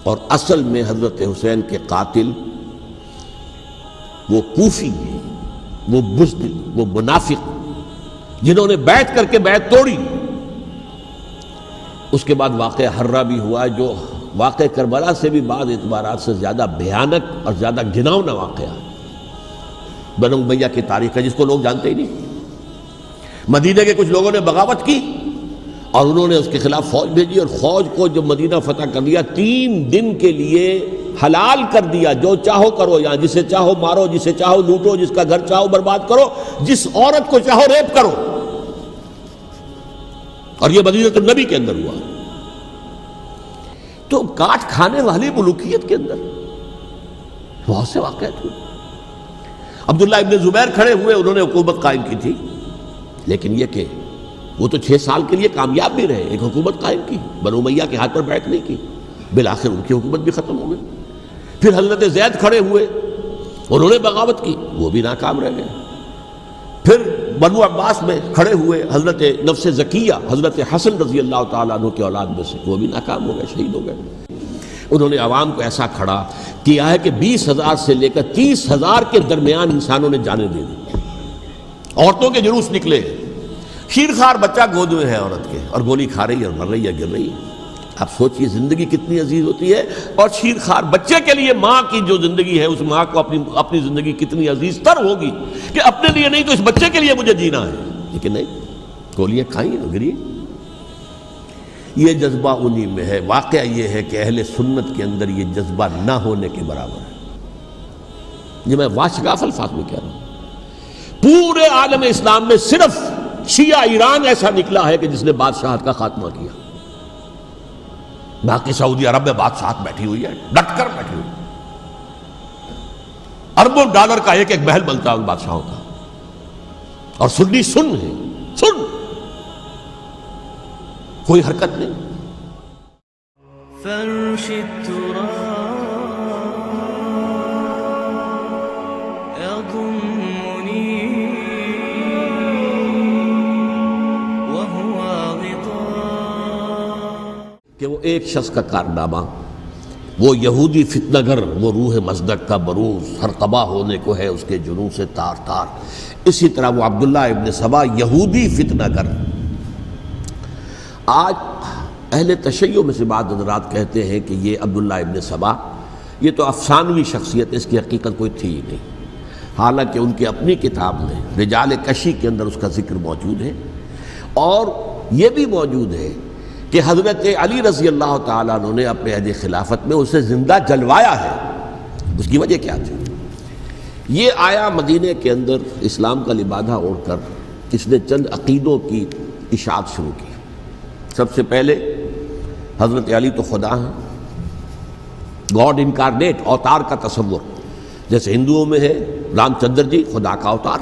اور اصل میں حضرت حسین کے قاتل وہ کوفی ہیں، وہ بزدل، وہ منافق جنہوں نے بیعت کر کے بیعت توڑی۔ اس کے بعد واقعہ حرہ بھی ہوا جو واقعہ کربلا سے بھی بعض اعتبارات سے زیادہ بھیانک اور زیادہ گھناؤنا واقعہ ہے۔ بنو امیہ کی تاریخ ہے جس کو لوگ جانتے ہی نہیں۔ مدینہ کے کچھ لوگوں نے بغاوت کی اور انہوں نے اس کے خلاف فوج بھیجی، اور فوج کو جب مدینہ فتح کر لیا 3 دن کے لیے حلال کر دیا، جو چاہو کرو، یہاں جسے چاہو مارو، جسے چاہو لوٹو، جس کا گھر چاہو برباد کرو، جس عورت کو چاہو ریپ کرو۔ اور یہ مدینہ النبی کے اندر ہوا۔ تو کاٹ کھانے والی ملوکیت کے اندر بہت سے واقعات ہوئے۔ عبداللہ ابن زبیر کھڑے ہوئے، انہوں نے حکومت قائم کی تھی، لیکن یہ کہ وہ تو 6 سال کے لیے کامیاب بھی رہے، ایک حکومت قائم کی، بنو امیہ کے ہاتھ پر بیعت نہیں کی، بالآخر ان کی حکومت بھی ختم ہو گئی۔ پھر حضرت زید کھڑے ہوئے، انہوں نے بغاوت کی، وہ بھی ناکام رہ گئے۔ پھر بنو عباس میں کھڑے ہوئے حضرت نفس زکیہ، حضرت حسن رضی اللہ تعالیٰ عنہ کے اولاد میں سے، وہ بھی ناکام ہو گئے، شہید ہو گئے۔ انہوں نے عوام کو ایسا کھڑا کیا ہے کہ 20,000 سے لے کر 30,000 کے درمیان انسانوں نے جانیں دے دی۔ عورتوں کے جلوس نکلے، شیرخوار بچہ گود میں ہے عورت کے، اور گولی کھا رہی ہے اور مر رہی ہے، گر رہی ہے۔ آپ سوچئے زندگی کتنی عزیز ہوتی ہے، اور شیرخوار بچے کے لیے ماں کی جو زندگی ہے، اس ماں کو اپنی زندگی کتنی عزیز تر ہوگی کہ اپنے لیے نہیں تو اس بچے کے لیے مجھے جینا ہے، لیکن نہیں، گولیاں کھائیں اور گری۔ یہ جذبہ انہی میں ہے۔ واقعہ یہ ہے کہ اہل سنت کے اندر یہ جذبہ نہ ہونے کے برابر ہے۔ یہ میں واشگاف الفاظ میں کہہ رہا ہوں۔ پورے عالم اسلام میں صرف شیعہ ایران ایسا نکلا ہے کہ جس نے بادشاہت کا خاتمہ کیا، باقی سعودی عرب میں بادشاہت بیٹھی ہوئی ہے، ڈٹ کر بیٹھی ہوئی، اربوں ڈالر کا ایک ایک محل بنتا ہے ان بادشاہوں کا، اور سنی سن ہے، سن، کوئی حرکت نہیں۔ فرش التراب يضمني وهو غطاء، کہ وہ ایک شخص کا کارنامہ، وہ یہودی فتنہ گر، وہ روح مصدق کا بروز، ہر تباہ ہونے کو ہے اس کے جنون سے تار تار۔ اسی طرح وہ عبداللہ ابن سبا یہودی فتنہ گر۔ آج اہل تشیع میں سے بعض حضرات کہتے ہیں کہ یہ عبداللہ ابن سبا یہ تو افسانوی شخصیت ہے، اس کی حقیقت کوئی تھی ہی نہیں، حالانکہ ان کی اپنی کتاب میں رجال کشی کے اندر اس کا ذکر موجود ہے، اور یہ بھی موجود ہے کہ حضرت علی رضی اللہ تعالیٰ عنہ نے اپنے عہد خلافت میں اسے زندہ جلوایا ہے۔ اس کی وجہ کیا تھی؟ یہ آیا مدینے کے اندر اسلام کا لبادہ اوڑھ کر، اس نے چند عقیدوں کی اشاعت شروع کی۔ سب سے پہلے حضرت علی تو خدا ہیں، گاڈ انکارنیٹ، اوتار کا تصور، جیسے ہندوؤں میں ہے رام چندر جی خدا کا اوتار،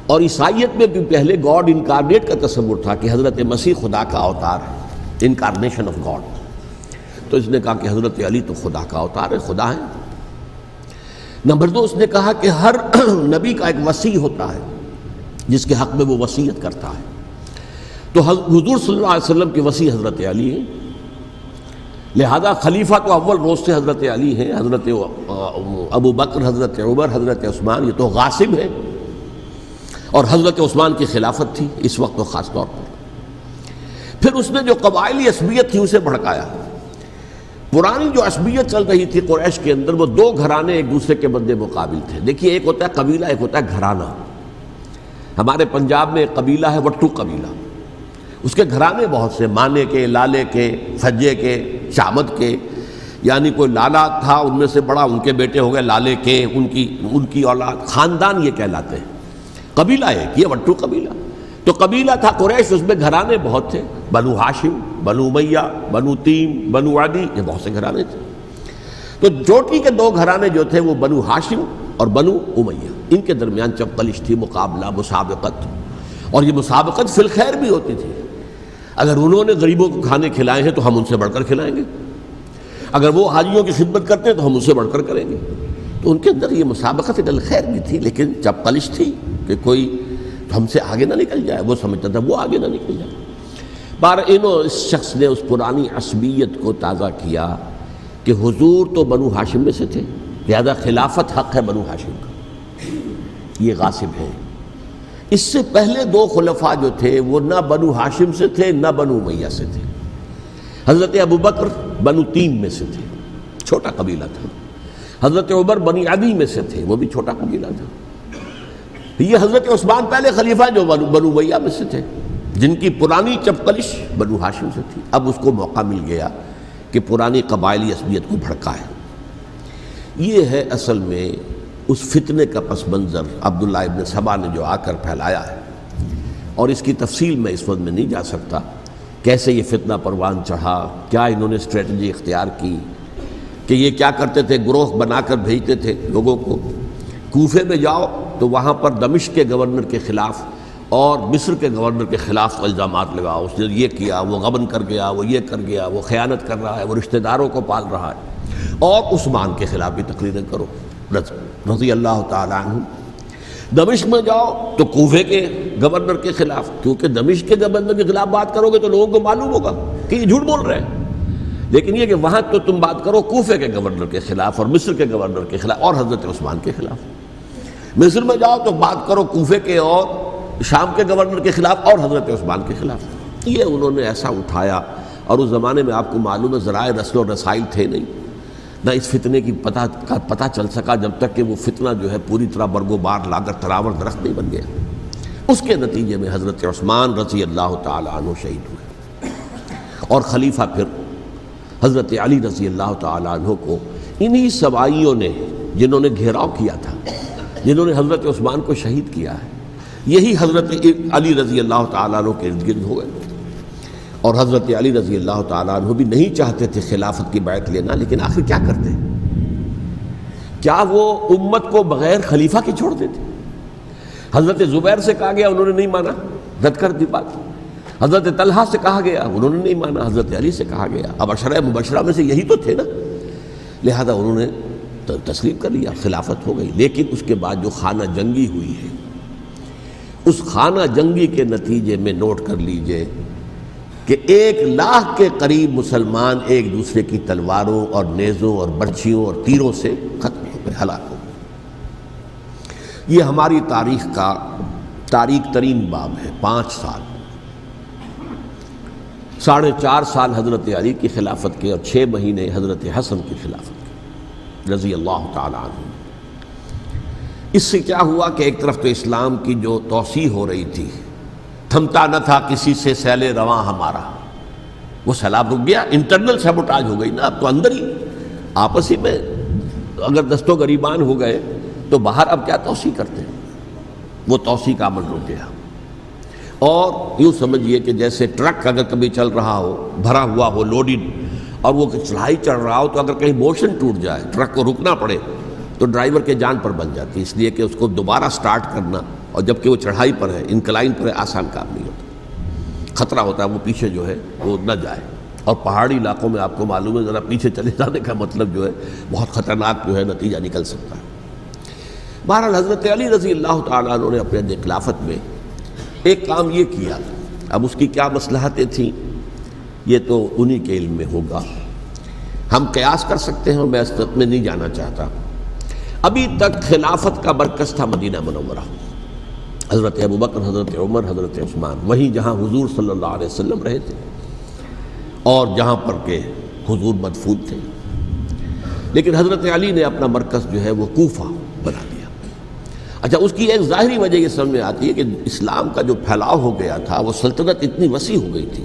اور عیسائیت میں بھی پہلے گاڈ انکارنیٹ کا تصور تھا کہ حضرت مسیح خدا کا اوتار ہے، انکارنیشن آف گاڈ۔ تو اس نے کہا کہ حضرت علی تو خدا کا اوتار ہے، خدا ہے۔ نمبر 2، اس نے کہا کہ ہر نبی کا ایک وصی ہوتا ہے جس کے حق میں وہ وصیت کرتا ہے، تو حضور صلی اللہ علیہ وسلم کے وصی حضرت علی ہیں، لہذا خلیفہ تو اول روز سے حضرت علی ہیں، حضرت ابو بکر، حضرت عمر، حضرت عثمان یہ تو غاصب ہیں، اور حضرت عثمان کی خلافت تھی اس وقت تو خاص طور پر۔ پھر اس نے جو قبائلی عصبیت تھی اسے بھڑکایا۔ پرانی جو عصبیت چل رہی تھی قریش کے اندر، وہ 2 گھرانے ایک دوسرے کے مد مقابل تھے۔ دیکھیے، ایک ہوتا ہے قبیلہ، ایک ہوتا ہے گھرانہ۔ ہمارے پنجاب میں ایک قبیلہ ہے وٹو قبیلہ، اس کے گھرانے بہت سے، مانے کے، لالے کے، سجے کے، شامت کے، یعنی کوئی لالا تھا ان میں سے بڑا، ان کے بیٹے ہو گئے لالے کے، ان کی اولاد، خاندان یہ کہلاتے ہیں۔ قبیلہ ایک، یہ وٹو قبیلہ۔ تو قبیلہ تھا قریش، اس میں گھرانے بہت تھے، بنو ہاشم، بنو امیہ، بنو تیم، بنو عدی، یہ بہت سے گھرانے تھے۔ تو چوٹی کے 2 گھرانے جو تھے وہ بنو ہاشم اور بنو امیہ، ان کے درمیان چپقلش تھی، مقابلہ، مسابقت، اور یہ مسابقت فی الخیر بھی ہوتی تھی۔ اگر انہوں نے غریبوں کو کھانے کھلائے ہیں تو ہم ان سے بڑھ کر کھلائیں گے، اگر وہ حاجیوں کی خدمت کرتے ہیں تو ہم ان سے بڑھ کر کریں گے۔ تو ان کے اندر یہ مسابقت فی الخیر بھی تھی، لیکن چپقلش تھی کہ کوئی ہم سے آگے نہ نکل جائے، وہ سمجھتا تھا وہ آگے نہ نکل جائے۔ اس شخص نے اس پرانی عصبیت کو تازہ کیا کہ حضور تو بنو ہاشم میں سے تھے، لہذا خلافت حق ہے بنو ہاشم کا، یہ غاصب ہیں۔ اس سے پہلے دو خلفاء جو تھے وہ نہ بنو ہاشم سے تھے نہ بنو امیہ سے تھے۔ حضرت ابوبکر بنو تیم میں سے تھے، چھوٹا قبیلہ تھا۔ حضرت عمر بنی عدی میں سے تھے، وہ بھی چھوٹا قبیلہ تھا۔ یہ حضرت عثمان پہلے خلیفہ جو بنو امیہ میں سے تھے، جن کی پرانی چپکلش بنو ہاشم سے تھی، اب اس کو موقع مل گیا کہ پرانی قبائلی عصبیت کو بھڑکائے۔ یہ ہے اصل میں اس فتنے کا پس منظر عبداللہ ابن سبا نے جو آ کر پھیلایا ہے، اور اس کی تفصیل میں اس وقت میں نہیں جا سکتا، کیسے یہ فتنہ پروان چڑھا، کیا انہوں نے اسٹریٹجی اختیار کی، کہ یہ کیا کرتے تھے، گروہ بنا کر بھیجتے تھے لوگوں کو، کوفے میں جاؤ تو وہاں پر دمشق کے گورنر کے خلاف اور مصر کے گورنر کے خلاف الزامات لگاؤ، اس نے یہ کیا، وہ غبن کر گیا، وہ یہ کر گیا، وہ خیانت کر رہا ہے، وہ رشتہ داروں کو پال رہا ہے، اور عثمان کے خلاف بھی تقریریں کرو رضی اللہ تعالیٰ عنہ۔ دمشق میں جاؤ تو کوفے کے گورنر کے خلاف، کیونکہ دمشق کے گورنر کے خلاف بات کرو گے تو لوگوں کو معلوم ہوگا کہ یہ جھوٹ بول رہے ہیں، لیکن یہ کہ وہاں تو تم بات کرو کوفے کے گورنر کے خلاف اور مصر کے گورنر کے خلاف اور حضرت عثمان کے خلاف۔ مصر میں جاؤ تو بات کرو کوفے کے اور شام کے گورنر کے خلاف اور حضرت عثمان کے خلاف۔ یہ انہوں نے ایسا اٹھایا، اور اس زمانے میں آپ کو معلوم ہے ذرائع رسل و رسائل تھے نہیں، نہ اس فتنے کی پتہ چل سکا جب تک کہ وہ فتنہ جو ہے پوری طرح برگ و بار لا کر تراور درخت نہیں بن گیا۔ اس کے نتیجے میں حضرت عثمان رضی اللہ تعالیٰ عنہ شہید ہوئے، اور خلیفہ پھر حضرت علی رضی اللہ تعالیٰ عنہ کو انہی سوائیوں نے، جنہوں نے گھیراؤ کیا تھا، جنہوں نے حضرت عثمان کو شہید کیا ہے، یہی حضرت علی رضی اللہ تعالیٰ عنہ کے ارد گرد ہوئے۔ اور حضرت علی رضی اللہ تعالیٰ عنہ بھی نہیں چاہتے تھے خلافت کی بیعت لینا، لیکن آخر کیا کرتے؟ کیا وہ امت کو بغیر خلیفہ کے چھوڑ دیتے؟ حضرت زبیر سے کہا گیا، انہوں نے نہیں مانا، رد کر دی بات۔ حضرت طلحہ سے کہا گیا، انہوں نے نہیں مانا۔ حضرت علی سے کہا گیا، اب عشرہ مبشرہ میں سے یہی تو تھے نا، لہذا انہوں نے تسلیم کر لیا، خلافت ہو گئی۔ لیکن اس کے بعد جو خانہ جنگی ہوئی ہے، اس خانہ جنگی کے نتیجے میں نوٹ کر لیجئے کہ 1,00,000 کے قریب مسلمان ایک دوسرے کی تلواروں اور نیزوں اور برچھیوں اور تیروں سے ختم ہو گئے، ہلاک ہو گئے۔ یہ ہماری تاریخ کا تاریک ترین باب ہے۔ 5 سال، 4.5 سال حضرت علی کی خلافت کے، اور 6 مہینے حضرت حسن کی خلافت کے رضی اللہ تعالیٰ عنہ۔ اس سے کیا ہوا کہ ایک طرف تو اسلام کی جو توسیع ہو رہی تھی، تھمتا نہ تھا کسی سے سیل رواں ہمارا، وہ سیلاب رک گیا، انٹرنل سیبوٹاج ہو گئی نا، اب تو اندر ہی آپس ہی میں اگر دست و گریبان ہو گئے تو باہر اب کیا توسیع کرتے ہیں، وہ توسیع کا عمل رک گیا۔ اور یوں سمجھیے کہ جیسے ٹرک اگر کبھی چل رہا ہو، بھرا ہوا ہو، لوڈڈ، اور وہ چڑھائی چڑھ رہا ہو، تو اگر کہیں موشن ٹوٹ جائے، ٹرک کو رکنا پڑے، تو ڈرائیور کے جان پر بن جاتی، اس لیے کہ اس کو دوبارہ سٹارٹ کرنا، اور جبکہ وہ چڑھائی پر ہے، انکلائن پر ہے، آسان کام نہیں ہوتا، خطرہ ہوتا ہے وہ پیچھے جو ہے وہ نہ جائے۔ اور پہاڑی علاقوں میں آپ کو معلوم ہے ذرا پیچھے چلے جانے کا مطلب جو ہے بہت خطرناک جو ہے نتیجہ نکل سکتا ہے۔ بہرحال حضرت علی رضی اللہ تعالیٰ عنہ نے اپنے خلافت میں ایک کام یہ کیا، اب اس کی کیا مصلحتیں تھیں یہ تو انہی کے علم میں ہوگا، ہم قیاس کر سکتے ہیں، اور میں اس میں نہیں جانا چاہتا۔ ابھی تک خلافت کا مرکز تھا مدینہ منورہ، حضرت ابوبکر، حضرت عمر، حضرت عثمان، وہیں جہاں حضور صلی اللہ علیہ وسلم رہے تھے اور جہاں پر کہ حضور مدفون تھے۔ لیکن حضرت علی نے اپنا مرکز جو ہے وہ کوفہ بنا دیا۔ اچھا، اس کی ایک ظاہری وجہ یہ سمجھ میں آتی ہے کہ اسلام کا جو پھیلاؤ ہو گیا تھا، وہ سلطنت اتنی وسیع ہو گئی تھی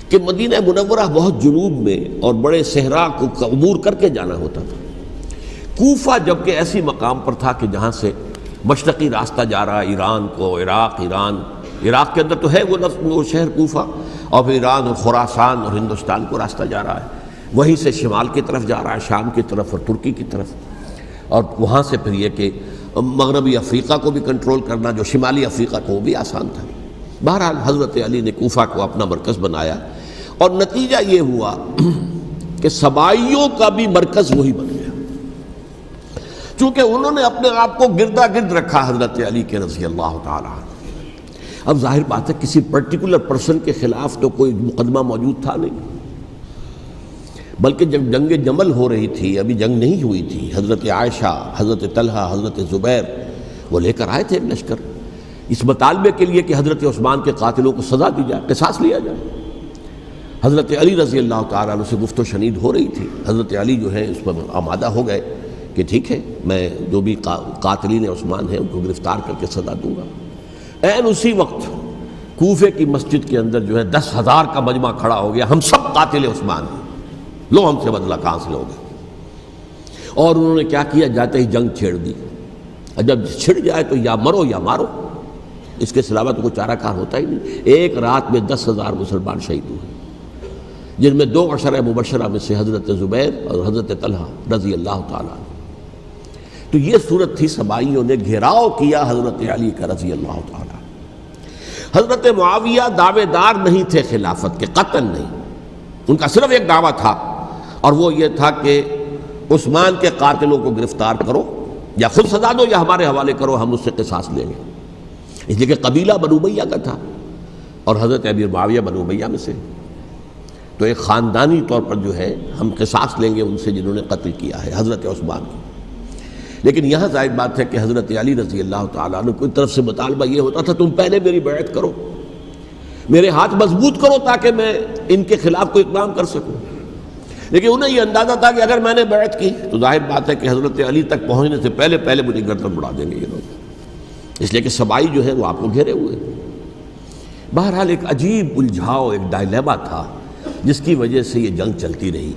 کہ مدینہ منورہ بہت جنوب میں اور بڑے صحرا کو عبور کر کے جانا ہوتا تھا۔ کوفہ جبکہ ایسی مقام پر تھا کہ جہاں سے مشرقی راستہ جا رہا ہے ایران کو، عراق کے اندر تو ہے وہ شہر کوفہ، اور پھر ایران اور خراسان اور ہندوستان کو راستہ جا رہا ہے، وہیں سے شمال کی طرف جا رہا ہے، شام کی طرف اور ترکی کی طرف، اور وہاں سے پھر یہ کہ مغربی افریقہ کو بھی کنٹرول کرنا، جو شمالی افریقہ کو وہ بھی آسان تھا۔ بہرحال حضرت علی نے کوفہ کو اپنا مرکز بنایا، اور نتیجہ یہ ہوا کہ سبائیوں کا بھی مرکز وہی بن گیا، چونکہ انہوں نے اپنے آپ کو گردا گرد رکھا حضرت علی کے رضی اللہ تعالیٰ عنہ۔ اب ظاہر بات ہے کسی پرٹیکولر پرسن کے خلاف تو کوئی مقدمہ موجود تھا نہیں، بلکہ جب جنگ جمل ہو رہی تھی، ابھی جنگ نہیں ہوئی تھی، حضرت عائشہ، حضرت طلحہ، حضرت زبیر وہ لے کر آئے تھے ایک لشکر اس مطالبے کے لیے کہ حضرت عثمان کے قاتلوں کو سزا دی جائے، قصاص لیا جائے۔ حضرت علی رضی اللہ تعالیٰ عنہ سے گفت و شنید ہو رہی تھی، حضرت علی جو ہے اس پر آمادہ ہو گئے کہ ٹھیک ہے، میں جو بھی قاتلین عثمان ہیں ان کو گرفتار کر کے سزا دوں گا۔ عین اسی وقت کوفے کی مسجد کے اندر جو ہے 10,000 کا مجمع کھڑا ہو گیا، ہم سب قاتل عثمان ہیں، لو ہم سے بدلہ کہاں سے لوگے؟ اور انہوں نے کیا کیا، جاتے ہی جنگ چھیڑ دی۔ جب چھڑ جائے تو یا مرو یا مارو، اس کے علاوہ تو کوئی چارہ کار ہوتا ہی نہیں۔ ایک رات میں 10,000 مسلمان شہید ہوئے، جن میں 2 عشرہ مبشرہ میں سے حضرت زبیر اور حضرت طلحہ رضی اللہ تعالیٰ عنہ۔ تو یہ صورت تھی، سبائیوں نے گھیراؤ کیا حضرت علی کا رضی اللہ تعالیٰ عنہ۔ حضرت معاویہ دعوے دار نہیں تھے خلافت کے، قطعاً نہیں، ان کا صرف ایک دعویٰ تھا، اور وہ یہ تھا کہ عثمان کے قاتلوں کو گرفتار کرو، یا خود سزا دو یا ہمارے حوالے کرو، ہم اس سے قصاص لیں گے۔ اس لیے کہ قبیلہ بنو امیہ کا تھا اور حضرت امیر معاویہ بنو امیہ میں سے، تو ایک خاندانی طور پر جو ہے ہم قصاص لیں گے ان سے جنہوں نے قتل کیا ہے حضرت عثمان کو۔ لیکن یہاں ظاہر بات ہے کہ حضرت علی رضی اللہ تعالیٰ عنہ کی طرف سے مطالبہ یہ ہوتا تھا، تم پہلے میری بیعت کرو، میرے ہاتھ مضبوط کرو تاکہ میں ان کے خلاف کوئی اقدام کر سکوں۔ لیکن انہیں یہ اندازہ تھا کہ اگر میں نے بیعت کی تو ظاہر بات ہے کہ حضرت علی تک پہنچنے سے پہلے مجھے گردن اڑا دیں گے یہ لوگ، اس لیے کہ سبائی جو ہے وہ آپ کو گھیرے ہوئے۔ بہرحال ایک عجیب الجھاؤ، ایک ڈائلیما تھا جس کی وجہ سے یہ جنگ چلتی رہی،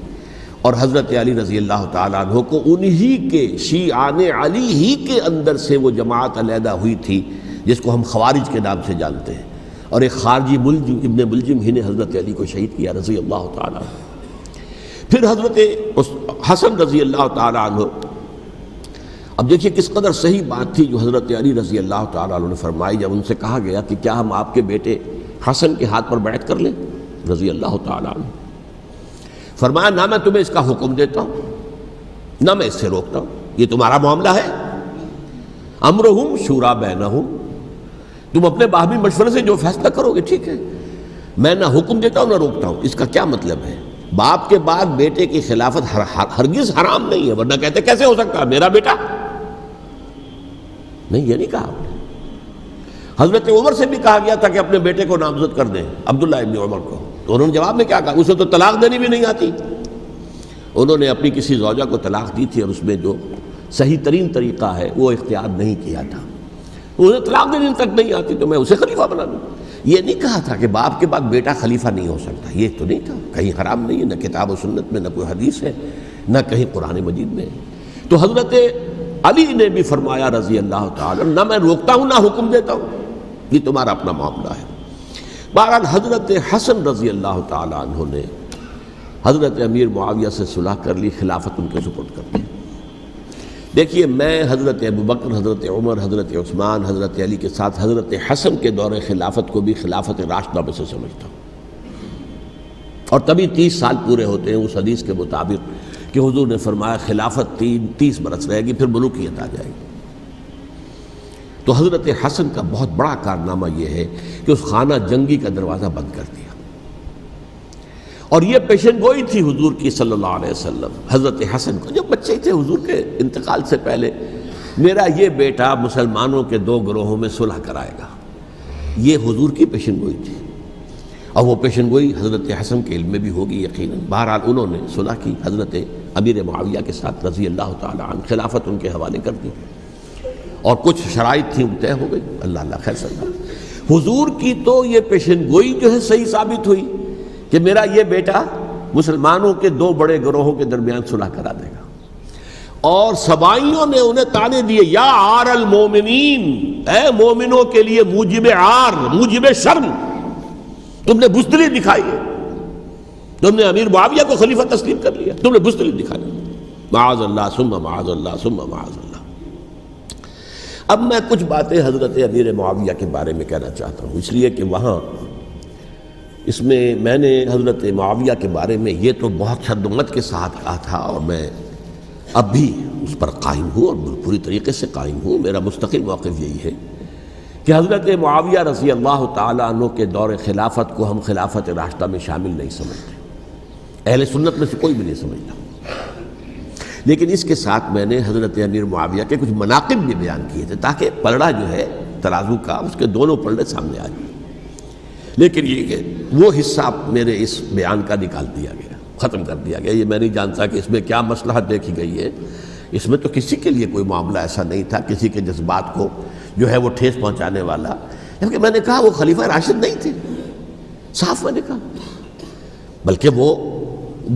اور حضرت علی رضی اللہ تعالیٰ عنہ کو انہی کے شیعان علی ہی کے اندر سے وہ جماعت علیحدہ ہوئی تھی جس کو ہم خوارج کے نام سے جانتے ہیں، اور ایک خارجی ملجم ابن ملجم ہی نے حضرت علی کو شہید کیا رضی اللہ تعالیٰ عنہ۔ پھر حضرت حسن رضی اللہ تعالیٰ عنہ، اب دیکھیے کس قدر صحیح بات تھی جو حضرت علی رضی اللہ تعالیٰ عنہ نے فرمائی جب ان سے کہا گیا کہ کیا ہم آپ کے بیٹے حسن کے ہاتھ پر بیعت کر لیں رضی اللہ تعالیٰ عنہ۔ فرمایا نہ میں تمہیں اس کا حکم دیتا ہوں نہ میں اس سے روکتا ہوں، یہ تمہارا معاملہ ہے، امرہم شورا بینہم، تم اپنے باہمی مشورے سے جو فیصلہ کرو گے ٹھیک ہے، میں نہ حکم دیتا ہوں نہ روکتا ہوں۔ اس کا کیا مطلب ہے؟ باپ کے بعد بیٹے کی خلافت ہرگز حرام نہیں ہے، ورنہ کہتے کیسے ہو سکتا ہے میرا بیٹا؟ نہیں، یہ نہیں کہا آپ نے۔ حضرت عمر سے بھی کہا گیا تھا کہ اپنے بیٹے کو نامزد کر دیں، عبداللہ ابن عمر کو، تو انہوں نے جواب میں کیا کہا؟ اسے تو طلاق دینی بھی نہیں آتی۔ انہوں نے اپنی کسی زوجہ کو طلاق دی تھی اور اس میں جو صحیح ترین طریقہ ہے وہ اختیار نہیں کیا تھا، انہیں طلاق دینی تک نہیں آتی تو میں اسے خلیفہ بنا دوں۔ یہ نہیں کہا تھا کہ باپ کے بعد بیٹا خلیفہ نہیں ہو سکتا، یہ تو نہیں تھا، کہیں حرام نہیں ہے، نہ کتاب و سنت میں، نہ کوئی حدیث ہے، نہ کہیں قرآن مجید میں۔ تو حضرت علی نے بھی فرمایا رضی اللہ تعالیٰ، نہ میں روکتا ہوں نہ حکم دیتا ہوں، یہ تمہارا اپنا معاملہ ہے۔ بہرحال حضرت حسن رضی اللہ تعالیٰ عنہ نے حضرت امیر معاویہ سے صلح کر لی، خلافت ان کے سپرد کر دی۔ دیکھیے میں حضرت ابوبکر، حضرت عمر، حضرت عثمان، حضرت علی کے ساتھ حضرت حسن کے دور خلافت کو بھی خلافت راشدہ میں سے سمجھتا ہوں، اور تبھی 30 سال پورے ہوتے ہیں اس حدیث کے مطابق کہ حضور نے فرمایا خلافت 30 برس رہے گی پھر ملوکیت آ جائے گی۔ تو حضرت حسن کا بہت بڑا کارنامہ یہ ہے کہ اس خانہ جنگی کا دروازہ بند کر دیا، اور یہ پیشن گوئی تھی حضور کی صلی اللہ علیہ وسلم حضرت حسن کو، جب بچے تھے حضور کے انتقال سے پہلے، میرا یہ بیٹا مسلمانوں کے 2 گروہوں میں صلح کرائے گا، یہ حضور کی پیشن گوئی تھی، اور وہ پیشن گوئی حضرت حسن کے علم میں بھی ہوگی یقیناً۔ بہرحال انہوں نے صلح کی حضرت امیر معاویہ کے ساتھ رضی اللہ تعالیٰ عنہ، خلافت ان کے حوالے کر دی، اور کچھ شرائط تھیں طے ہو گئی، اللہ خیر سلام۔ حضور کی تو یہ پیشن گوئی جو ہے صحیح ثابت ہوئی کہ میرا یہ بیٹا مسلمانوں کے 2 بڑے گروہوں کے درمیان صلح کرا دے گا، اور سبائیوں نے انہیں تانے دیے، یا عار المومنین، اے مومنوں کے لیے موجب عار، موجب شرم، تم نے بزدلی دکھائی ہے، تم نے امیر معاویہ کو خلیفہ تسلیم کر لیا، تم نے بزدلی دکھائی، معاذ اللہ ثم معاذ اللہ ثم معاذ اللہ۔ اب میں کچھ باتیں حضرت امیر معاویہ کے بارے میں کہنا چاہتا ہوں، اس لیے کہ وہاں اس میں نے حضرت معاویہ کے بارے میں یہ تو بہت شدت کے ساتھ کہا تھا، اور میں اب بھی اس پر قائم ہوں اور پوری طریقے سے قائم ہوں۔ میرا مستقل موقف یہی ہے کہ حضرت معاویہ رضی اللہ تعالیٰ عنہ کے دور خلافت کو ہم خلافت راشدہ میں شامل نہیں سمجھتے، اہل سنت میں سے کوئی بھی نہیں سمجھتا. لیکن اس کے ساتھ میں نے حضرت امیر معاویہ کے کچھ مناقب بھی بیان کیے تھے تاکہ پلڑا جو ہے ترازو کا اس کے دونوں پلڑے سامنے آ جائیں. لیکن یہ کہ وہ حصہ میرے اس بیان کا نکال دیا گیا، ختم کر دیا گیا. یہ میں نہیں جانتا کہ اس میں کیا مصلحت دیکھی گئی ہے. اس میں تو کسی کے لیے کوئی معاملہ ایسا نہیں تھا کسی کے جذبات کو جو ہے وہ ٹھیس پہنچانے والا. کیونکہ میں نے کہا وہ خلیفہ راشد نہیں تھے، صاف میں نے کہا، بلکہ وہ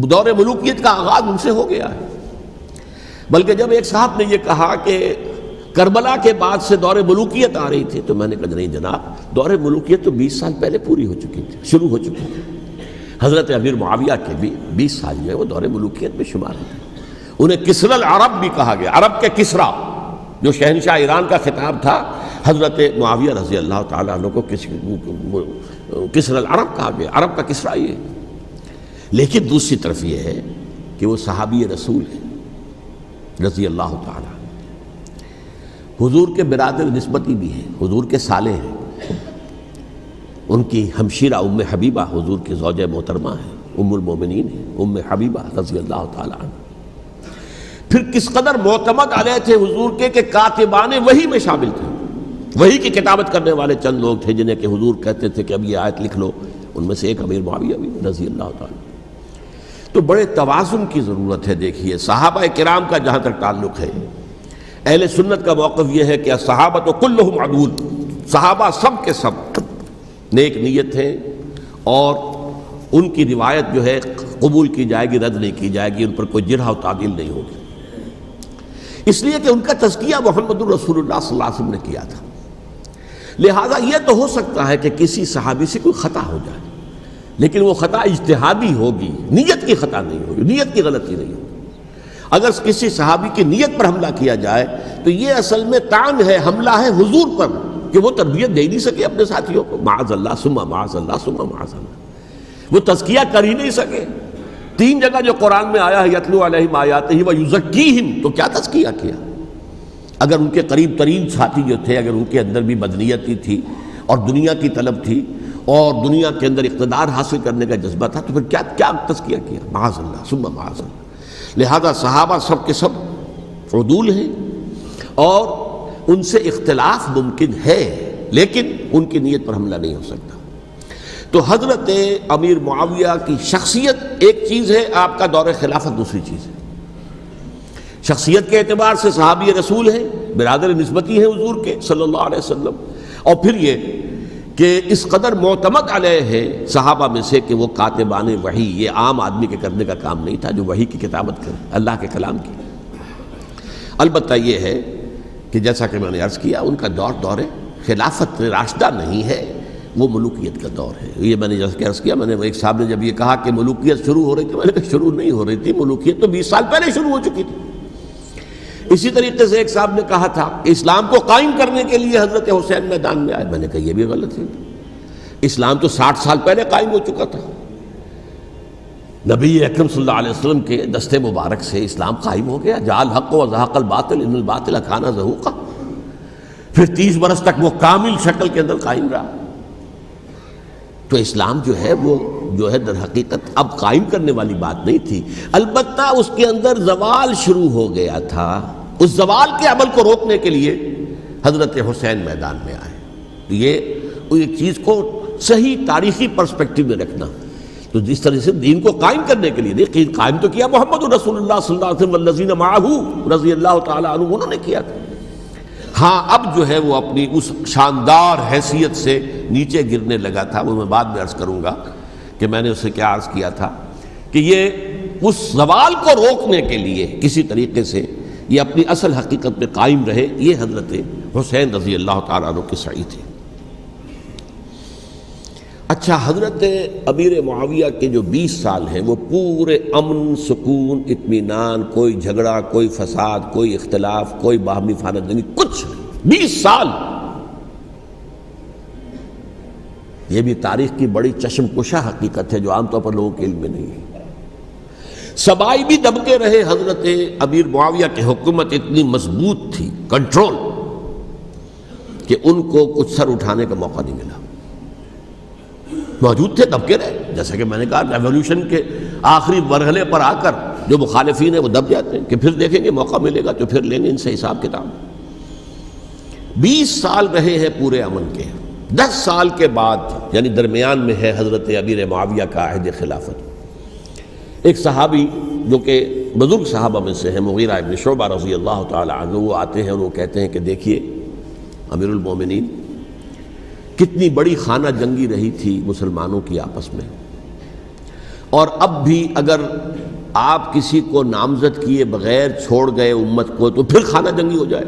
دور ملوکیت کا آغاز ان سے ہو گیا ہے. بلکہ جب ایک صاحب نے یہ کہا کہ کربلا کے بعد سے دور ملوکیت آ رہی تھی تو میں نے کہا نہیں جناب، دور ملوکیت تو 20 سال پہلے پوری ہو چکی تھی، شروع ہو چکی تھی. حضرت امیر معاویہ کے بھی 20 سال جو ہے وہ دور ملوکیت میں شمار ہوتے. انہیں کسرا العرب بھی کہا گیا، عرب کے کسرا، جو شہنشاہ ایران کا خطاب تھا. حضرت معاویہ رضی اللہ تعالیٰ عنہ کو کسرا العرب کہا گیا، عرب کا کسرا یہ. لیکن دوسری طرف یہ ہے کہ وہ صحابی رسول ہیں رضی اللہ تعالیٰ، حضور کے برادر نسبتی بھی ہیں، حضور کے سالے ہیں. ان کی ہمشیرہ ام حبیبہ حضور کی زوجہ محترمہ ہیں، ام المومنین ہیں ام حبیبہ رضی اللہ تعالیٰ عنہ. پھر کس قدر معتمد علیہ تھے حضور کے کہ کاتبان وحی میں شامل تھے. وحی کی کتابت کرنے والے چند لوگ تھے جنہیں کہ حضور کہتے تھے کہ اب یہ آیت لکھ لو. ان میں سے ایک امیر معاویہ بھی رضی اللہ تعالیٰ. تو بڑے توازن کی ضرورت ہے. دیکھیے صحابہ کرام کا جہاں تک تعلق ہے، اہل سنت کا موقف یہ ہے کہ صحابہ تو کلہم عدول، صحابہ سب کے سب نیک نیت ہیں اور ان کی روایت جو ہے قبول کی جائے گی، رد نہیں کی جائے گی، ان پر کوئی جرح و تعدیل نہیں ہوگی. اس لیے کہ ان کا تزکیہ محمد الرسول اللہ صلی اللہ علیہ وسلم نے کیا تھا. لہٰذا یہ تو ہو سکتا ہے کہ کسی صحابی سے کوئی خطا ہو جائے، لیکن وہ خطا اجتہادی ہوگی، نیت کی خطا نہیں ہوگی، نیت کی غلطی نہیں ہوگی. اگر کسی صحابی کی نیت پر حملہ کیا جائے تو یہ اصل میں طعن ہے، حملہ ہے حضور پر کہ وہ تربیت دے ہی نہیں سکے اپنے ساتھیوں کو. معاذ اللہ ثم معاذ اللہ ثم معاذ اللہ، وہ تزکیہ کر ہی نہیں سکے. 3 جگہ جو قرآن میں آیا ہے یتلو علیہم آیاتہ ویزکیہم، تو کیا تزکیہ کیا؟ اگر ان کے قریب ترین ساتھی جو تھے، اگر ان کے اندر بھی بدنیتی تھی اور دنیا کی طلب تھی اور دنیا کے اندر اقتدار حاصل کرنے کا جذبہ تھا، تو پھر کیا تزکیہ کیا؟ معاذ اللہ ثم معاذ اللہ. لہذا صحابہ سب کے سب عدول ہیں اور ان سے اختلاف ممکن ہے، لیکن ان کی نیت پر حملہ نہیں ہو سکتا. تو حضرت امیر معاویہ کی شخصیت ایک چیز ہے، آپ کا دور خلافت دوسری چیز ہے. شخصیت کے اعتبار سے صحابی رسول ہیں، برادر نسبتی ہیں حضور کے صلی اللہ علیہ وسلم. اور پھر یہ کہ اس قدر معتمد علیہ ہے صحابہ میں سے کہ وہ کاتبان وحی، یہ عام آدمی کے کرنے کا کام نہیں تھا جو وحی کی کتابت کرے، اللہ کے کلام کی. البتہ یہ ہے کہ جیسا کہ میں نے عرض کیا، ان کا دور خلافت راشدہ نہیں ہے، وہ ملوکیت کا دور ہے. یہ میں نے جیسا کہ عرض کیا، میں نے ایک صاحب نے جب یہ کہا کہ ملوکیت شروع ہو رہی تھی، میں نے کہا شروع نہیں ہو رہی تھی، ملوکیت تو 20 سال پہلے شروع ہو چکی تھی. اسی طریقے سے ایک صاحب نے کہا تھا کہ اسلام کو قائم کرنے کے لیے حضرت حسین میدان میں آئے. میں نے کہا یہ بھی غلط ہے، اسلام تو 60 سال پہلے قائم ہو چکا تھا. نبی اکرم صلی اللہ علیہ وسلم کے دست مبارک سے اسلام قائم ہو گیا. جاء الحق وزهق الباطل ان الباطل کان زهوقا. پھر 30 برس تک وہ کامل شکل کے اندر قائم رہا. تو اسلام جو ہے وہ جو ہے در حقیقت اب قائم کرنے والی بات نہیں تھی. البتہ اس کے اندر زوال شروع ہو گیا تھا. اس زوال کے عمل کو روکنے کے لیے حضرت حسین میدان میں آئے. یہ ایک چیز کو صحیح تاریخی پرسپیکٹو میں رکھنا. تو جس طرح سے دین کو قائم کرنے کے لیے دیکھیں، قائم تو کیا محمد رسول اللہ صلی اللہ علیہ وسلم والذین معہ رضی اللہ تعالیٰ عنہ، انہوں نے کیا تھا. ہاں اب جو ہے وہ اپنی اس شاندار حیثیت سے نیچے گرنے لگا تھا. وہ میں بعد میں عرض کروں گا کہ میں نے اسے کیا عرض کیا تھا کہ یہ اس زوال کو روکنے کے لیے کسی طریقے سے یہ اپنی اصل حقیقت میں قائم رہے. یہ حضرت حسین رضی اللہ تعالیٰ عنہ کی سعی تھی. اچھا، حضرت امیر معاویہ کے جو 20 سال ہیں وہ پورے امن، سکون، اطمینان، کوئی جھگڑا، کوئی فساد، کوئی اختلاف، کوئی باہمی فانہ، کچھ 20 سال. یہ بھی تاریخ کی بڑی چشم کشا حقیقت ہے جو عام طور پر لوگوں کے علم میں نہیں ہے. سبائی بھی دبتے رہے. حضرت امیر معاویہ کی حکومت اتنی مضبوط تھی، کنٹرول، کہ ان کو کچھ سر اٹھانے کا موقع نہیں ملا. موجود تھے دب کے رہے. جیسا کہ میں نے کہا ریولوشن کے آخری مرحلے پر آ کر جو مخالفین ہیں وہ دب جاتے ہیں کہ پھر دیکھیں گے موقع ملے گا تو پھر لیں گے ان سے حساب کتاب. 20 سال رہے ہیں پورے امن کے. 10 سال کے بعد یعنی درمیان میں ہے حضرت امیر معاویہ کا عہد خلافت. ایک صحابی جو کہ بزرگ صحابہ میں سے ہیں مغیرہ ابن شعبہ رضی اللہ تعالی عنہ، وہ آتے ہیں اور وہ کہتے ہیں کہ دیکھیے امیر المومنین، کتنی بڑی خانہ جنگی رہی تھی مسلمانوں کی آپس میں، اور اب بھی اگر آپ کسی کو نامزد کیے بغیر چھوڑ گئے امت کو تو پھر خانہ جنگی ہو جائے.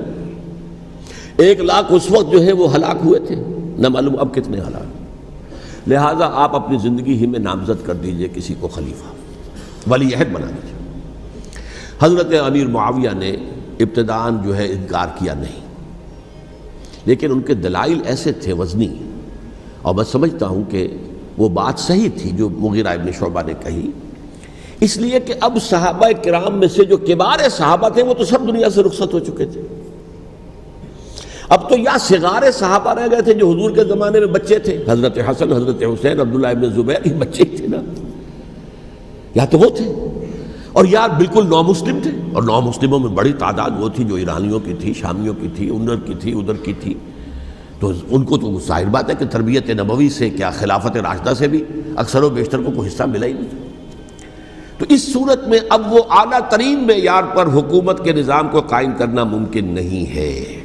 1 لاکھ اس وقت جو ہے وہ ہلاک ہوئے تھے، نہ معلوم اب کتنے ہلاک. لہٰذا آپ اپنی زندگی ہی میں نامزد کر دیجئے کسی کو خلیفہ، ولی عہد بنا دیجئے. حضرت امیر معاویہ نے ابتداءً جو ہے انکار کیا نہیں، لیکن ان کے دلائل ایسے تھے وزنی، اور میں سمجھتا ہوں کہ وہ بات صحیح تھی جو مغیرہ ابن شعبہ نے کہی، اس لیے کہ اب صحابہ کرام میں سے جو کبار صحابہ تھے وہ تو سب دنیا سے رخصت ہو چکے تھے. اب تو یا صغار صحابہ رہ گئے تھے جو حضور کے زمانے میں بچے تھے، حضرت حسن، حضرت حسین، عبداللہ ابن زبیر، یہ بچے ہی تھے نا، یا تو وہ تھے، اور یا بالکل نو مسلم تھے. اور نو مسلموں میں بڑی تعداد وہ تھی جو ایرانیوں کی تھی، شامیوں کی تھی، ادھر کی تھی، ادھر کی تھی. تو ان کو تو ظاہر بات ہے کہ تربیت نبوی سے کیا خلافت راشدہ سے بھی اکثر و بیشتر کو کوئی حصہ ملا ہی نہیں. تو اس صورت میں اب وہ اعلیٰ ترین معیار پر حکومت کے نظام کو قائم کرنا ممکن نہیں ہے.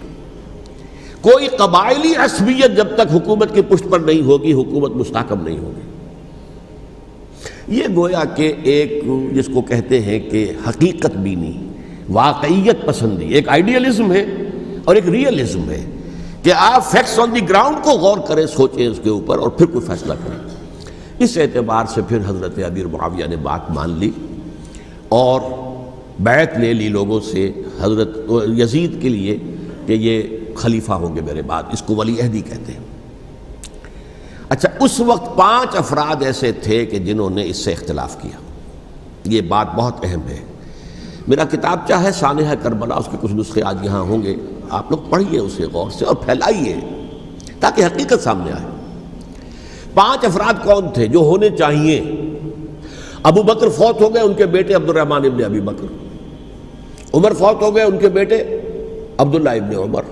کوئی قبائلی عصبیت جب تک حکومت کی پشت پر نہیں ہوگی حکومت مستحکم نہیں ہوگی. یہ گویا کہ ایک جس کو کہتے ہیں کہ حقیقت بینی، واقعیت پسندی، ایک آئیڈیلزم ہے اور ایک ریئلزم ہے کہ آپ فیکٹس آن دی گراؤنڈ کو غور کریں، سوچیں اس کے اوپر اور پھر کوئی فیصلہ کریں. اس اعتبار سے پھر حضرت امیر معاویہ نے بات مان لی اور بیعت لے لی لوگوں سے حضرت یزید کے لیے کہ یہ خلیفہ ہوں گے میرے بعد. اس کو ولی عہدی کہتے ہیں. اچھا، اس وقت 5 افراد ایسے تھے کہ جنہوں نے اس سے اختلاف کیا. یہ بات بہت اہم ہے. میرا کتابچہ ہے سانحہ کربلا، اس کے کچھ نسخے آج یہاں ہوں گے، آپ لوگ پڑھیے اسے غور سے اور پھیلائیے تاکہ حقیقت سامنے آئے. 5 افراد کون تھے جو ہونے چاہیے؟ ابو بکر فوت ہو گئے، ان کے بیٹے عبد الرحمن ابن ابی بکر. عمر فوت ہو گئے، ان کے بیٹے عبداللہ ابن عمر.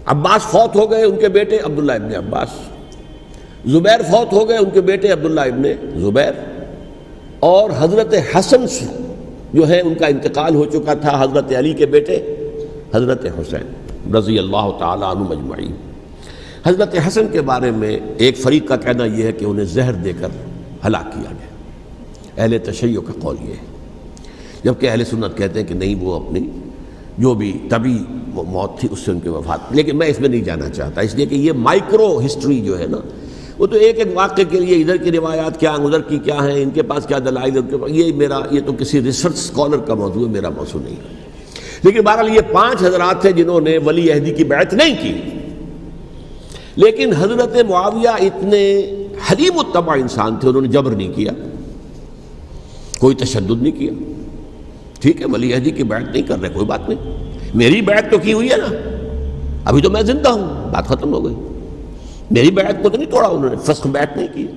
عباس فوت ہو گئے، ان کے بیٹے عبداللہ ابن عباس. زبیر فوت ہو گئے، ان کے بیٹے عبداللہ ابن زبیر. اور حضرت حسن جو ہے ان کا انتقال ہو چکا تھا، حضرت علی کے بیٹے حضرت حسین رضی اللہ تعالی عنہ مجمعین. حضرت حسن کے بارے میں ایک فریق کا کہنا یہ ہے کہ انہیں زہر دے کر ہلاک کیا گیا. اہل تشیع کا قول یہ ہے، جبکہ اہل سنت کہتے ہیں کہ نہیں، وہ اپنی جو بھی طبی موت تھی اس سے ان کی وفات. لیکن میں اس میں نہیں جانا چاہتا، اس لیے کہ یہ مائکرو ہسٹری جو ہے نا، وہ تو ایک ایک واقعے کے لیے ادھر کی روایات کیا، ادھر کی کیا ہیں، ان کے پاس کیا دلائل، یہ تو کسی ریسرچ اسکالر کا موضوع ہے، میرا موضوع نہیں ہے. لیکن بہرحال یہ 5 حضرات تھے جنہوں نے ولی عہدی کی بیعت نہیں کی. لیکن حضرت معاویہ اتنے حلیم الطبع انسان تھے، انہوں نے جبر نہیں کیا، کوئی تشدد نہیں کیا. ٹھیک ہے، ولی عہدی کی بیعت نہیں کر رہے، کوئی بات نہیں، میری بیعت تو کی ہوئی ہے نا، ابھی تو میں زندہ ہوں، بات ختم ہو گئی. میری بیعت کو تو نہیں توڑا انہوں نے، فسخ بیعت نہیں کی.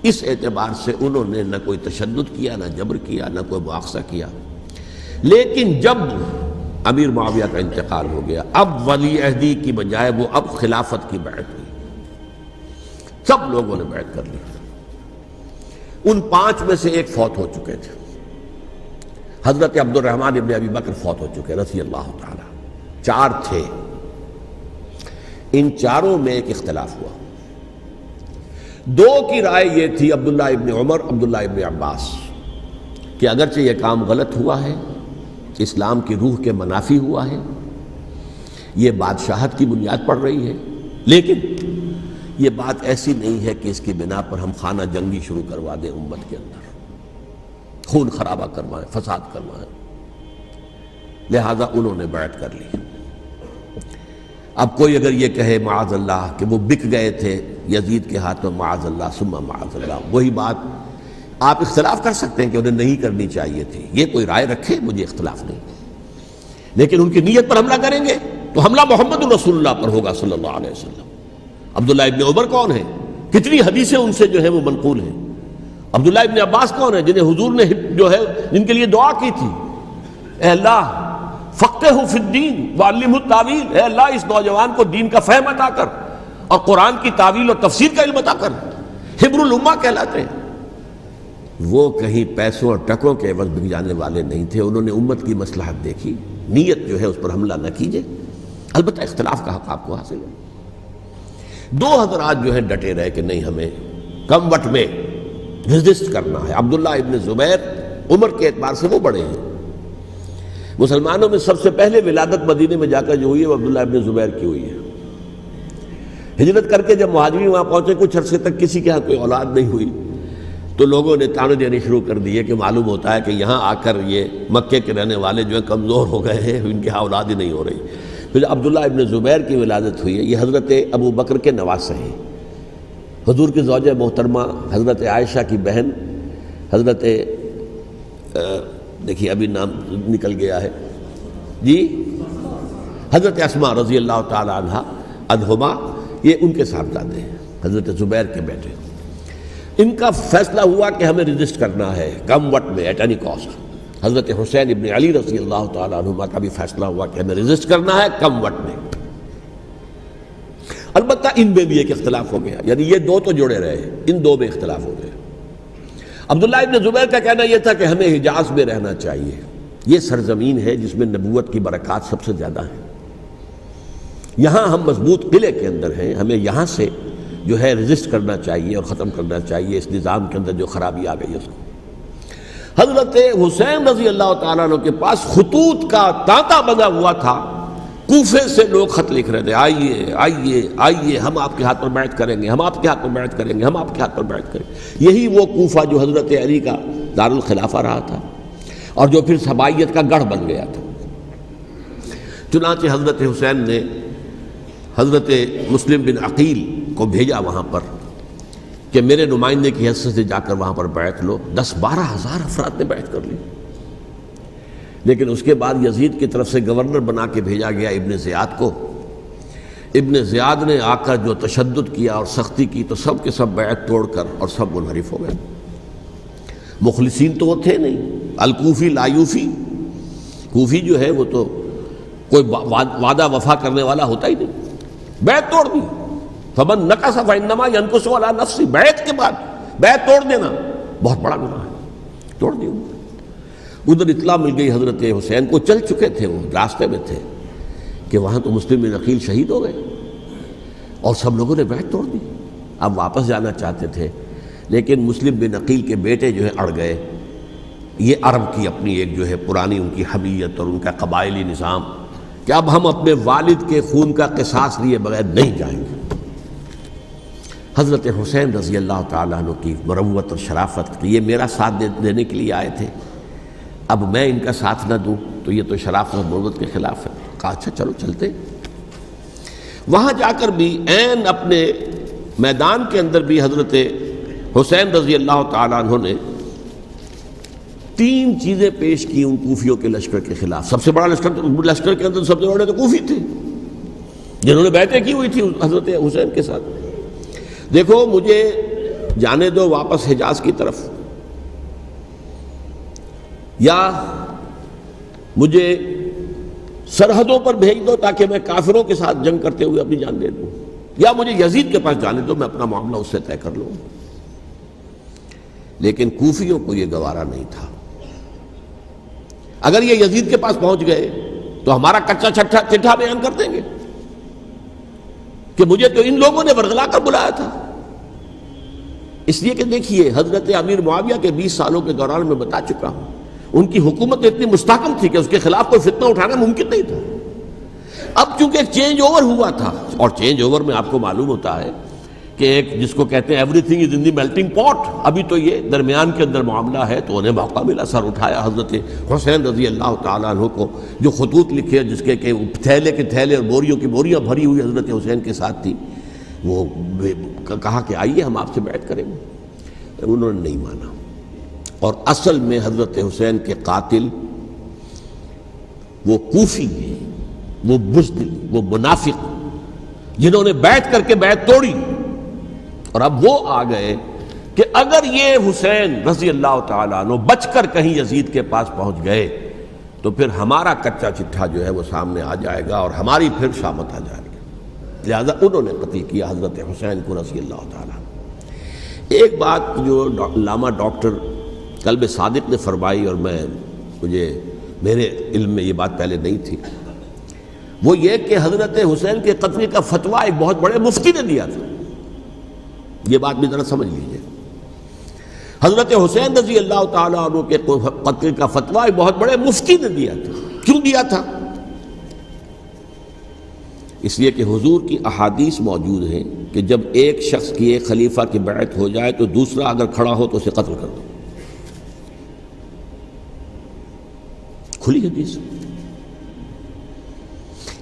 اس اعتبار سے انہوں نے نہ کوئی تشدد کیا، نہ جبر کیا، نہ کوئی مواخذہ کیا. لیکن جب امیر معاویہ کا انتقال ہو گیا، اب ولی عہدی کی بجائے وہ اب خلافت کی بیعت ہوئی. سب لوگوں نے بیعت کر لی. ان 5 میں سے ایک فوت ہو چکے تھے. حضرت عبد الرحمن ابن ابی بکر فوت ہو چکے رضی اللہ تعالی. 4 تھے، ان 4 میں ایک اختلاف ہوا. 2 کی رائے یہ تھی، عبداللہ ابن عمر، عبداللہ ابن عباس، کہ اگرچہ یہ کام غلط ہوا ہے، اسلام کی روح کے منافی ہوا ہے، یہ بادشاہت کی بنیاد پڑ رہی ہے، لیکن یہ بات ایسی نہیں ہے کہ اس کی بنا پر ہم خانہ جنگی شروع کروا دیں، امت کے اندر خون خرابہ کروائیں، فساد کروائیں. لہذا انہوں نے بیعت کر لی. اب کوئی اگر یہ کہے معاذ اللہ کہ وہ بک گئے تھے یزید کے ہاتھ میں، معاذ اللہ ثم معاذ اللہ، وہی بات آپ اختلاف کر سکتے ہیں کہ انہیں نہیں کرنی چاہیے تھی، یہ کوئی رائے رکھے، مجھے اختلاف نہیں. لیکن ان کی نیت پر حملہ کریں گے تو حملہ محمد رسول اللہ پر ہوگا صلی اللہ علیہ وسلم. عبداللہ ابن عمر کون ہے کتنی حدیثیں ان سے جو ہے وہ منقول ہیں۔ عبداللہ ابن عباس کون ہے؟ جنہیں حضور نے جو ہے جن کے لیے دعا کی تھی، اے اللہ فقہہ فی الدین وعلمہ التاویل، اے اللہ اس نوجوان کو دین کا فہم عطا کر اور قرآن کی تعویل اور تفسیر کا علم عطا کر۔ حبر الامہ کہلاتے ہیں۔ وہ کہیں پیسوں اور ٹکوں کے عوض بک جانے والے نہیں تھے، انہوں نے امت کی مصلحت دیکھی، نیت جو ہے اس پر حملہ نہ کیجیے، البتہ اختلاف کا حق آپ کو حاصل ہے۔ دو حضرات جو ہے ڈٹے رہے کہ نہیں، ہمیں کم وٹ میں ریزسٹ کرنا ہے۔ عبداللہ ابن زبیر عمر کے اعتبار سے وہ بڑے ہیں، مسلمانوں میں سب سے پہلے ولادت مدینے میں جا کر جو ہوئی ہے وہ عبداللہ ابن زبیر کی ہوئی ہے۔ ہجرت کر کے جب مہاجرین وہاں پہنچے، کچھ عرصے تک کسی کے ہاں کوئی اولاد نہیں ہوئی، تو لوگوں نے تانے دینے شروع کر دیے کہ معلوم ہوتا ہے کہ یہاں آ کر یہ مکے کے رہنے والے جو ہیں کمزور ہو گئے ہیں، ان کے ہاں اولاد ہی نہیں ہو رہی۔ پھر عبداللہ ابن زبیر کی ولادت ہوئی ہے، یہ حضرت ابو بکر کے نواسے ہیں، حضور کی زوجہ محترمہ حضرت عائشہ کی بہن، حضرت دیکھیے ابھی نام نکل گیا ہے جی، حضرت اسماء رضی اللہ تعالی عنہا عنہما، یہ ان کے صاحبزادے ہیں، حضرت زبیر کے بیٹے۔ ان کا فیصلہ ہوا کہ ہمیں رجسٹ کرنا ہے کم وقت میں، ایٹ اینی کاسٹ۔ حضرت حسین ابن علی رضی اللہ تعالی عنہما کا بھی فیصلہ ہوا کہ ہمیں رجسٹ کرنا ہے کم وقت میں۔ البتہ ان میں بھی ایک اختلاف ہو گیا، یعنی یہ دو تو جڑے رہے، ان دو میں اختلاف ہو گیا۔ عبداللہ ابن زبیر کا کہنا یہ تھا کہ ہمیں حجاز میں رہنا چاہیے، یہ سرزمین ہے جس میں نبوت کی برکات سب سے زیادہ ہیں، یہاں ہم مضبوط قلعے کے اندر ہیں، ہمیں یہاں سے جو ہے رجسٹ کرنا چاہیے اور ختم کرنا چاہیے اس نظام کے اندر جو خرابی آ گئی ہے اس کو۔ حضرت حسین رضی اللہ تعالیٰ عنہ کے پاس خطوط کا تانتا بنا ہوا تھا، کوفے سے لوگ خط لکھ رہے تھے، آئیے آئیے آئیے، ہم آپ کے ہاتھ پر بیعت کریں گے، ہم آپ کے ہاتھ پر بیعت کریں گے، ہم آپ کے ہاتھ پر بیعت کریں گے۔ یہی وہ کوفہ جو حضرت علی کا دارالخلافہ رہا تھا اور جو پھر سبائیت کا گڑھ بن گیا تھا۔ چنانچہ حضرت حسین نے حضرت مسلم بن عقیل کو بھیجا وہاں پر کہ میرے نمائندے کی حیثیت سے جا کر وہاں پر بیعت لو۔ 10-12 ہزار افراد نے بیعت کر لی، لیکن اس کے بعد یزید کی طرف سے گورنر بنا کے بھیجا گیا ابن زیاد کو۔ ابن زیاد نے آ کر جو تشدد کیا اور سختی کی تو سب کے سب بیعت توڑ کر اور سب منحرف ہو گئے۔ مخلصین تو وہ تھے نہیں، الکوفی لایوفی، کوفی جو ہے وہ تو کوئی وعدہ وفا کرنے والا ہوتا ہی نہیں، بیعت توڑ دی۔ فمن نقص فانما ينقص على نفسه، بیعت کے بعد بیعت توڑ دینا بہت بڑا گناہ ہے، توڑ دی۔ ادھر اطلاع مل گئی حضرت حسین کو، چل چکے تھے وہ، راستے میں تھے کہ وہاں تو مسلم بن عقیل شہید ہو گئے اور سب لوگوں نے بیعت توڑ دی۔ اب واپس جانا چاہتے تھے لیکن مسلم بن عقیل کے بیٹے جو ہے اڑ گئے۔ یہ عرب کی اپنی ایک جو ہے پرانی ان کی حمیت اور ان کا قبائلی نظام کہ اب ہم اپنے والد کے خون کا قصاص لیے بغیر نہیں جائیں گے۔ حضرت حسین رضی اللہ تعالیٰ عنہ کی مروت اور شرافت کہ یہ میرا ساتھ دینے کے لیے آئے تھے، اب میں ان کا ساتھ نہ دوں تو یہ تو شرافت اور مروت کے خلاف ہے۔ کہا اچھا چلو چلتے۔ وہاں جا کر بھی عین اپنے میدان کے اندر بھی حضرت حسین رضی اللہ تعالیٰ عنہ نے 3 چیزیں پیش کی ان کوفیوں کے لشکر کے خلاف۔ سب سے بڑا لشکر کے اندر سب سے بڑے تو کوفی تھے جنہوں نے بیعتیں کی ہوئی تھی حضرت حسین کے ساتھ۔ دیکھو مجھے جانے دو واپس حجاز کی طرف، یا مجھے سرحدوں پر بھیج دو تاکہ میں کافروں کے ساتھ جنگ کرتے ہوئے اپنی جان دے دوں، یا مجھے یزید کے پاس جانے دو، میں اپنا معاملہ اس سے طے کر لوں۔ لیکن کوفیوں کو یہ گوارا نہیں تھا۔ اگر یہ یزید کے پاس پہنچ گئے تو ہمارا کچا چٹھا بیان کر دیں گے کہ مجھے تو ان لوگوں نے ورغلا کر بلایا تھا۔ اس لیے کہ دیکھیے حضرت امیر معاویہ کے 20 سالوں کے دوران میں بتا چکا ہوں، ان کی حکومت اتنی مستحکم تھی کہ اس کے خلاف کوئی فتنہ اٹھانا ممکن نہیں تھا۔ اب چونکہ ایک چینج اوور ہوا تھا، اور چینج اوور میں آپ کو معلوم ہوتا ہے کہ ایک جس کو کہتے ہیں every thing is in the melting پاٹ، ابھی تو یہ درمیان کے اندر معاملہ ہے، تو انہیں موقع ملا، سر اٹھایا حضرت حسین رضی اللہ تعالیٰ عنہ کو، جو خطوط لکھے جس کے کہ تھیلے کے تھیلے اور بوریوں کی بوریاں بھری ہوئی حضرت حسین کے ساتھ تھی، وہ کہا کہ آئیے ہم آپ سے بیعت کریں گے۔ انہوں نے نہیں مانا، اور اصل میں حضرت حسین کے قاتل وہ کوفی ہیں، وہ بزدل، وہ منافق جنہوں نے بیعت کر کے بیعت توڑی، اور اب وہ آ گئے کہ اگر یہ حسین رضی اللہ تعالیٰ عنہ بچ کر کہیں یزید کے پاس پہنچ گئے تو پھر ہمارا کچا چٹھا جو ہے وہ سامنے آ جائے گا اور ہماری پھر شامت آ جائے گی، لہذا انہوں نے قتل کیا حضرت حسین کو رضی اللہ تعالیٰ عنہ۔ ایک بات جو علامہ ڈاکٹر قلب صادق نے فرمائی، اور میرے علم میں یہ بات پہلے نہیں تھی، وہ یہ کہ حضرت حسین کے قتل کا فتویٰ ایک بہت بڑے مفتی نے دیا تھا۔ یہ بات بھی ذرا سمجھ لیجیے، حضرت حسین رضی اللہ تعالیٰ عنہ کے قتل کا فتویٰ ایک بہت بڑے مفتی نے دیا تھا۔ کیوں دیا تھا؟ اس لیے کہ حضور کی احادیث موجود ہیں کہ جب ایک شخص کی ایک خلیفہ کی بیعت ہو جائے تو دوسرا اگر کھڑا ہو تو اسے قتل کر دو، کھلی حدیث۔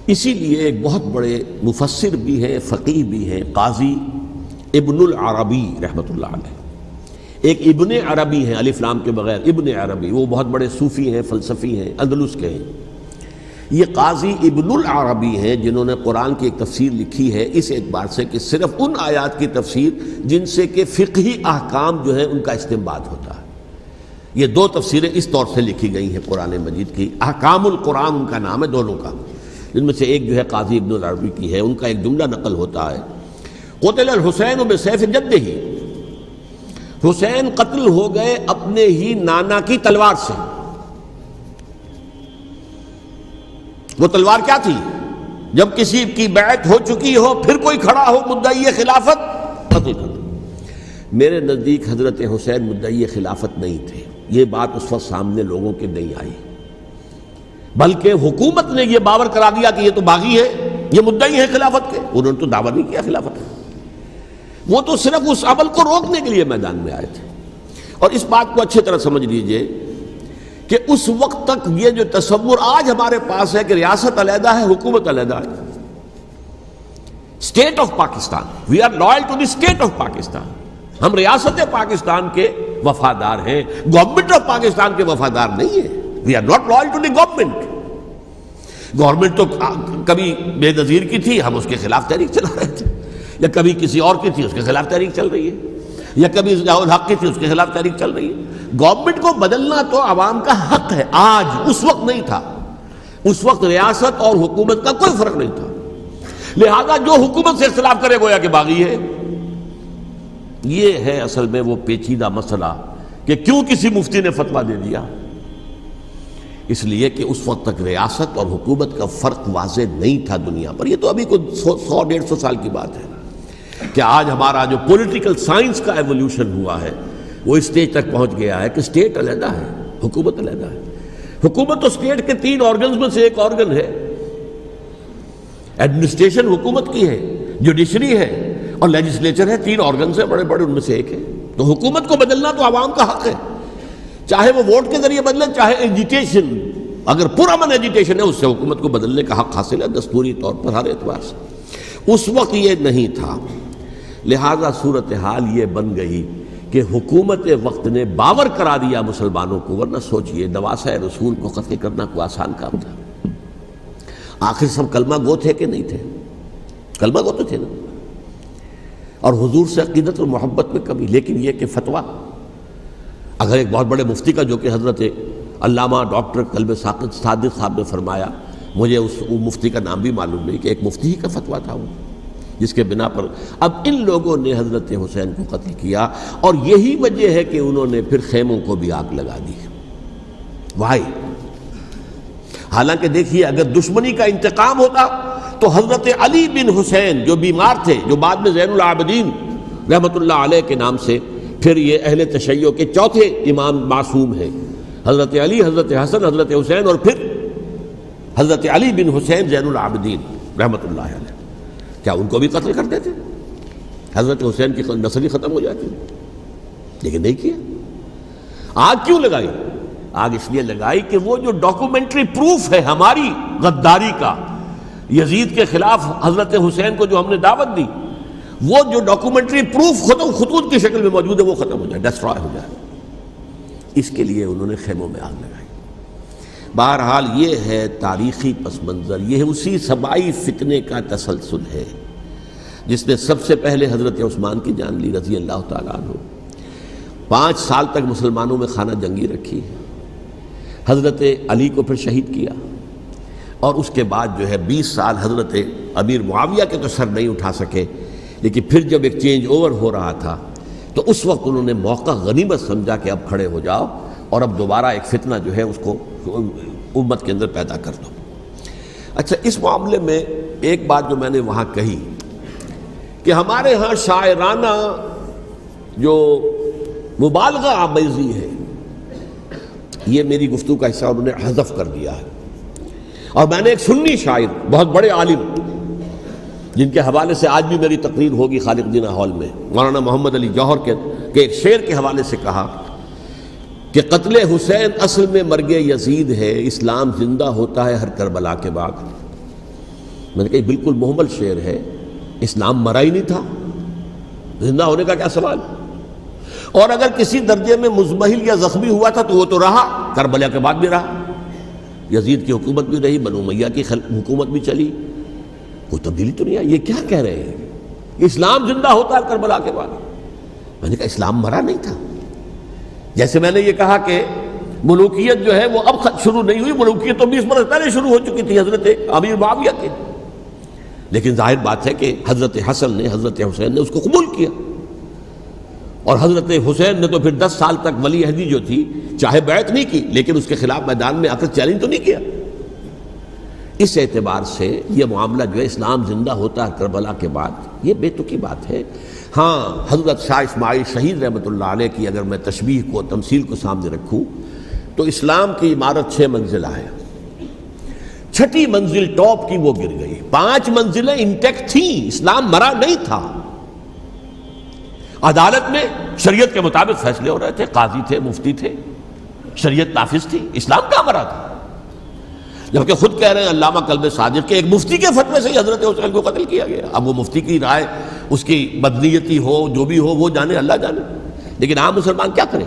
اسی لیے ایک بہت بڑے مفسر بھی ہیں، فقیہ بھی ہیں، قاضی ابن العربی رحمۃ اللہ علیہ، ایک ابن عربی ہیں الف لام کے بغیر، ابن عربی، وہ بہت بڑے صوفی ہیں، فلسفی ہیں، اندلس کے ہیں۔ یہ قاضی ابن العربی ہیں جنہوں نے قرآن کی ایک تفسیر لکھی ہے اس اعتبار سے کہ صرف ان آیات کی تفسیر جن سے کہ فقہی احکام جو ہیں ان کا استنباط ہوتا ہے۔ یہ دو تفسیریں اس طور سے لکھی گئی ہیں قرآن مجید کی، احکام القرآن ان کا نام ہے دونوں کا، جن میں سے ایک جو ہے قاضی ابن العربی کی ہے۔ ان کا ایک جملہ نقل ہوتا ہے، قتل الحسین بسیف جدہ، حسین قتل ہو گئے اپنے ہی نانا کی تلوار سے۔ وہ تلوار کیا تھی؟ جب کسی کی بیعت ہو چکی ہو پھر کوئی کھڑا ہو مدعی خلافت، قتل کر دو۔ میرے نزدیک حضرت حسین مدعی خلافت نہیں تھے، یہ بات اس وقت سامنے لوگوں کے نہیں آئی، بلکہ حکومت نے یہ باور کرا دیا کہ یہ تو باغی ہے، یہ مدعی ہے خلافت کے۔ انہوں نے تو دعویٰ نہیں کیا خلافت کا، وہ تو صرف اس عمل کو روکنے کے لیے میدان میں آئے تھے۔ اور اس بات کو اچھی طرح سمجھ لیجئے کہ اس وقت تک یہ جو تصور آج ہمارے پاس ہے کہ ریاست علیحدہ ہے، حکومت علیحدہ ہے، state of Pakistan, we are loyal to the state of Pakistan, ہم ریاست پاکستان کے وفادار ہیں، گورنمنٹ آف پاکستان کے وفادار نہیں ہیں، we are not loyal to the government. Government تو کبھی بے نظیر کی تھی، ہم اس کے خلاف تحریک چلا رہے تھے، یا کبھی کسی اور کی تھی اس کے خلاف تحریک چل رہی ہے، یا کبھی ضیاء الحق کی تھی اس کے خلاف تحریک چل رہی ہے۔ گورنمنٹ کو بدلنا تو عوام کا حق ہے، آج، اس وقت نہیں تھا۔ اس وقت ریاست اور حکومت کا کوئی فرق نہیں تھا، لہذا جو حکومت سے اختلاف کرے گویا کہ باغی ہے۔ یہ ہے اصل میں وہ پیچیدہ مسئلہ کہ کیوں کسی مفتی نے فتویٰ دے دیا، اس لیے کہ اس وقت تک ریاست اور حکومت کا فرق واضح نہیں تھا دنیا پر۔ یہ تو ابھی کوئی 100-150 سال کی بات ہے کہ آج ہمارا جو پولیٹیکل سائنس کا ایولیوشن ہوا ہے وہ اسٹیج تک پہنچ گیا ہے کہ اسٹیٹ علیحدہ ہے، حکومت علیحدہ ہے۔ حکومت تو اسٹیٹ کے 3 آرگنز میں سے ایک آرگن ہے، ایڈمنسٹریشن حکومت کی ہے، جوڈیشری ہے اور لیجسلیچر ہے، 3 آرگنز ہیں بڑے بڑے، ان میں سے ایک ہے۔ تو حکومت کو بدلنا تو عوام کا حق ہے، چاہے وہ ووٹ کے ذریعے بدلے، چاہے ایجیٹیشن، اگر پرامن ایجیٹیشن ہے اس سے حکومت کو بدلنے کا حق حاصل ہے دستوری طور پر ہر اعتبار سے۔ اس وقت یہ نہیں تھا، لہذا صورتحال یہ بن گئی کہ حکومت وقت نے باور کرا دیا مسلمانوں کو، ورنہ سوچئے نواسہ رسول کو قتل کرنا کوئی آسان کام تھا؟ آخر سب کلمہ گو تھے کہ نہیں تھے؟ کلمہ گو تو تھے نا، اور حضور سے عقیدت اور محبت میں کمی، لیکن یہ کہ فتویٰ اگر ایک بہت بڑے مفتی کا، جو کہ حضرت علامہ ڈاکٹر قلب صادق صاحب نے فرمایا، مجھے اس مفتی کا نام بھی معلوم نہیں، کہ ایک مفتی ہی کا فتویٰ تھا وہ، جس کے بنا پر اب ان لوگوں نے حضرت حسین کو قتل کیا، اور یہی وجہ ہے کہ انہوں نے پھر خیموں کو بھی آگ لگا دی۔ وائی؟ حالانکہ دیکھیے اگر دشمنی کا انتقام ہوتا تو حضرت علی بن حسین جو بیمار تھے، جو بعد میں زین العابدین رحمۃ اللہ علیہ کے نام سے پھر یہ اہل تشیع کے چوتھے امام معصوم ہیں، حضرت علی، حضرت حسن، حضرت حسین، اور پھر حضرت علی بن حسین زین العابدین رحمۃ اللہ علیہ، کیا ان کو بھی قتل کرتے تھے؟ حضرت حسین کی نسل ہی ختم ہو جاتی، لیکن نہیں کیا۔ آگ کیوں لگائی؟ آگ اس لیے لگائی کہ وہ جو ڈاکومنٹری پروف ہے ہماری غداری کا یزید کے خلاف حضرت حسین کو جو ہم نے دعوت دی، وہ جو ڈاکومنٹری پروف خطوط کی شکل میں موجود ہے وہ ختم ہو جائے، ڈسٹرائے ہو جائے۔ اس کے لیے انہوں نے خیموں میں آگ لگائی۔ بہرحال یہ ہے تاریخی پس منظر، یہ اسی سبائی فتنے کا تسلسل ہے۔ جس نے سب سے پہلے حضرت عثمان کی جان لی رضی اللہ تعالیٰ عنہ. 5 سال تک مسلمانوں میں خانہ جنگی رکھی، حضرت علی کو پھر شہید کیا، اور اس کے بعد جو ہے 20 سال حضرت امیر معاویہ کے تو سر نہیں اٹھا سکے، لیکن پھر جب ایک چینج اوور ہو رہا تھا تو اس وقت انہوں نے موقع غنیمت سمجھا کہ اب کھڑے ہو جاؤ اور اب دوبارہ ایک فتنہ جو ہے اس کو امت کے اندر پیدا کر دو. اچھا، اس معاملے میں ایک بات جو میں نے وہاں کہی کہ ہمارے ہاں شاعرانہ جو مبالغہ آمیزی ہے، یہ میری گفتگو کا حصہ انہوں نے حذف کر دیا ہے. اور میں نے ایک سنی شاعر، بہت بڑے عالم، جن کے حوالے سے آج بھی میری تقریر ہوگی خالق جناح ہال میں، مولانا محمد علی جوہر کے ایک شعر کے حوالے سے کہا کہ قتل حسین اصل میں مرگ یزید ہے، اسلام زندہ ہوتا ہے ہر کربلا کے بعد. میں نے کہا بالکل محمل شعر ہے، اسلام مرا ہی نہیں تھا، زندہ ہونے کا کیا سوال. اور اگر کسی درجے میں مزمحل یا زخمی ہوا تھا تو وہ تو رہا، کربلا کے بعد بھی رہا، یزید کی حکومت بھی رہی، بنو امیہ کی حکومت بھی چلی، کوئی تبدیلی تو نہیں آئی. یہ کیا کہہ رہے ہیں؟ اسلام زندہ ہوتا ہے کربلا کے بعد. میں نے کہا اسلام مرا نہیں تھا. جیسے میں نے یہ کہا کہ ملوکیت جو ہے وہ اب شروع نہیں ہوئی، ملوکیت تو 20 برس پہلے شروع ہو چکی تھی حضرت امیر معاویہ کے. لیکن ظاہر بات ہے کہ حضرت حسن نے، حضرت حسین نے اس کو قبول کیا، اور حضرت حسین نے تو پھر 10 سال تک ولی عہدی جو تھی چاہے بیعت نہیں کی، لیکن اس کے خلاف میدان میں آ کر چیلنج تو نہیں کیا. اس اعتبار سے یہ معاملہ جو ہے اسلام زندہ ہوتا ہے کربلا کے بعد، یہ بے تکی بات ہے. ہاں، حضرت شاہ اسماعیل شہید رحمۃ اللہ علیہ کی اگر میں تشبیہ کو، تمثیل کو سامنے رکھوں تو اسلام کی عمارت 6 منزلہ ہے، 6ٹھی منزل ٹاپ کی وہ گر گئی، 5 منزلیں انٹیکٹ تھیں، اسلام مرا نہیں تھا. عدالت میں شریعت کے مطابق فیصلے ہو رہے تھے، قاضی تھے، مفتی تھے، شریعت نافذ تھی، اسلام کہاں مرا تھا. جبکہ خود کہہ رہے ہیں علامہ کلب صادق کے ایک مفتی کے فتوے سے ہی حضرت حسین کو قتل کیا گیا. اب وہ مفتی کی رائے، اس کی بدنیتی ہو، جو بھی ہو وہ جانے، اللہ جانے، لیکن عام مسلمان کیا کریں.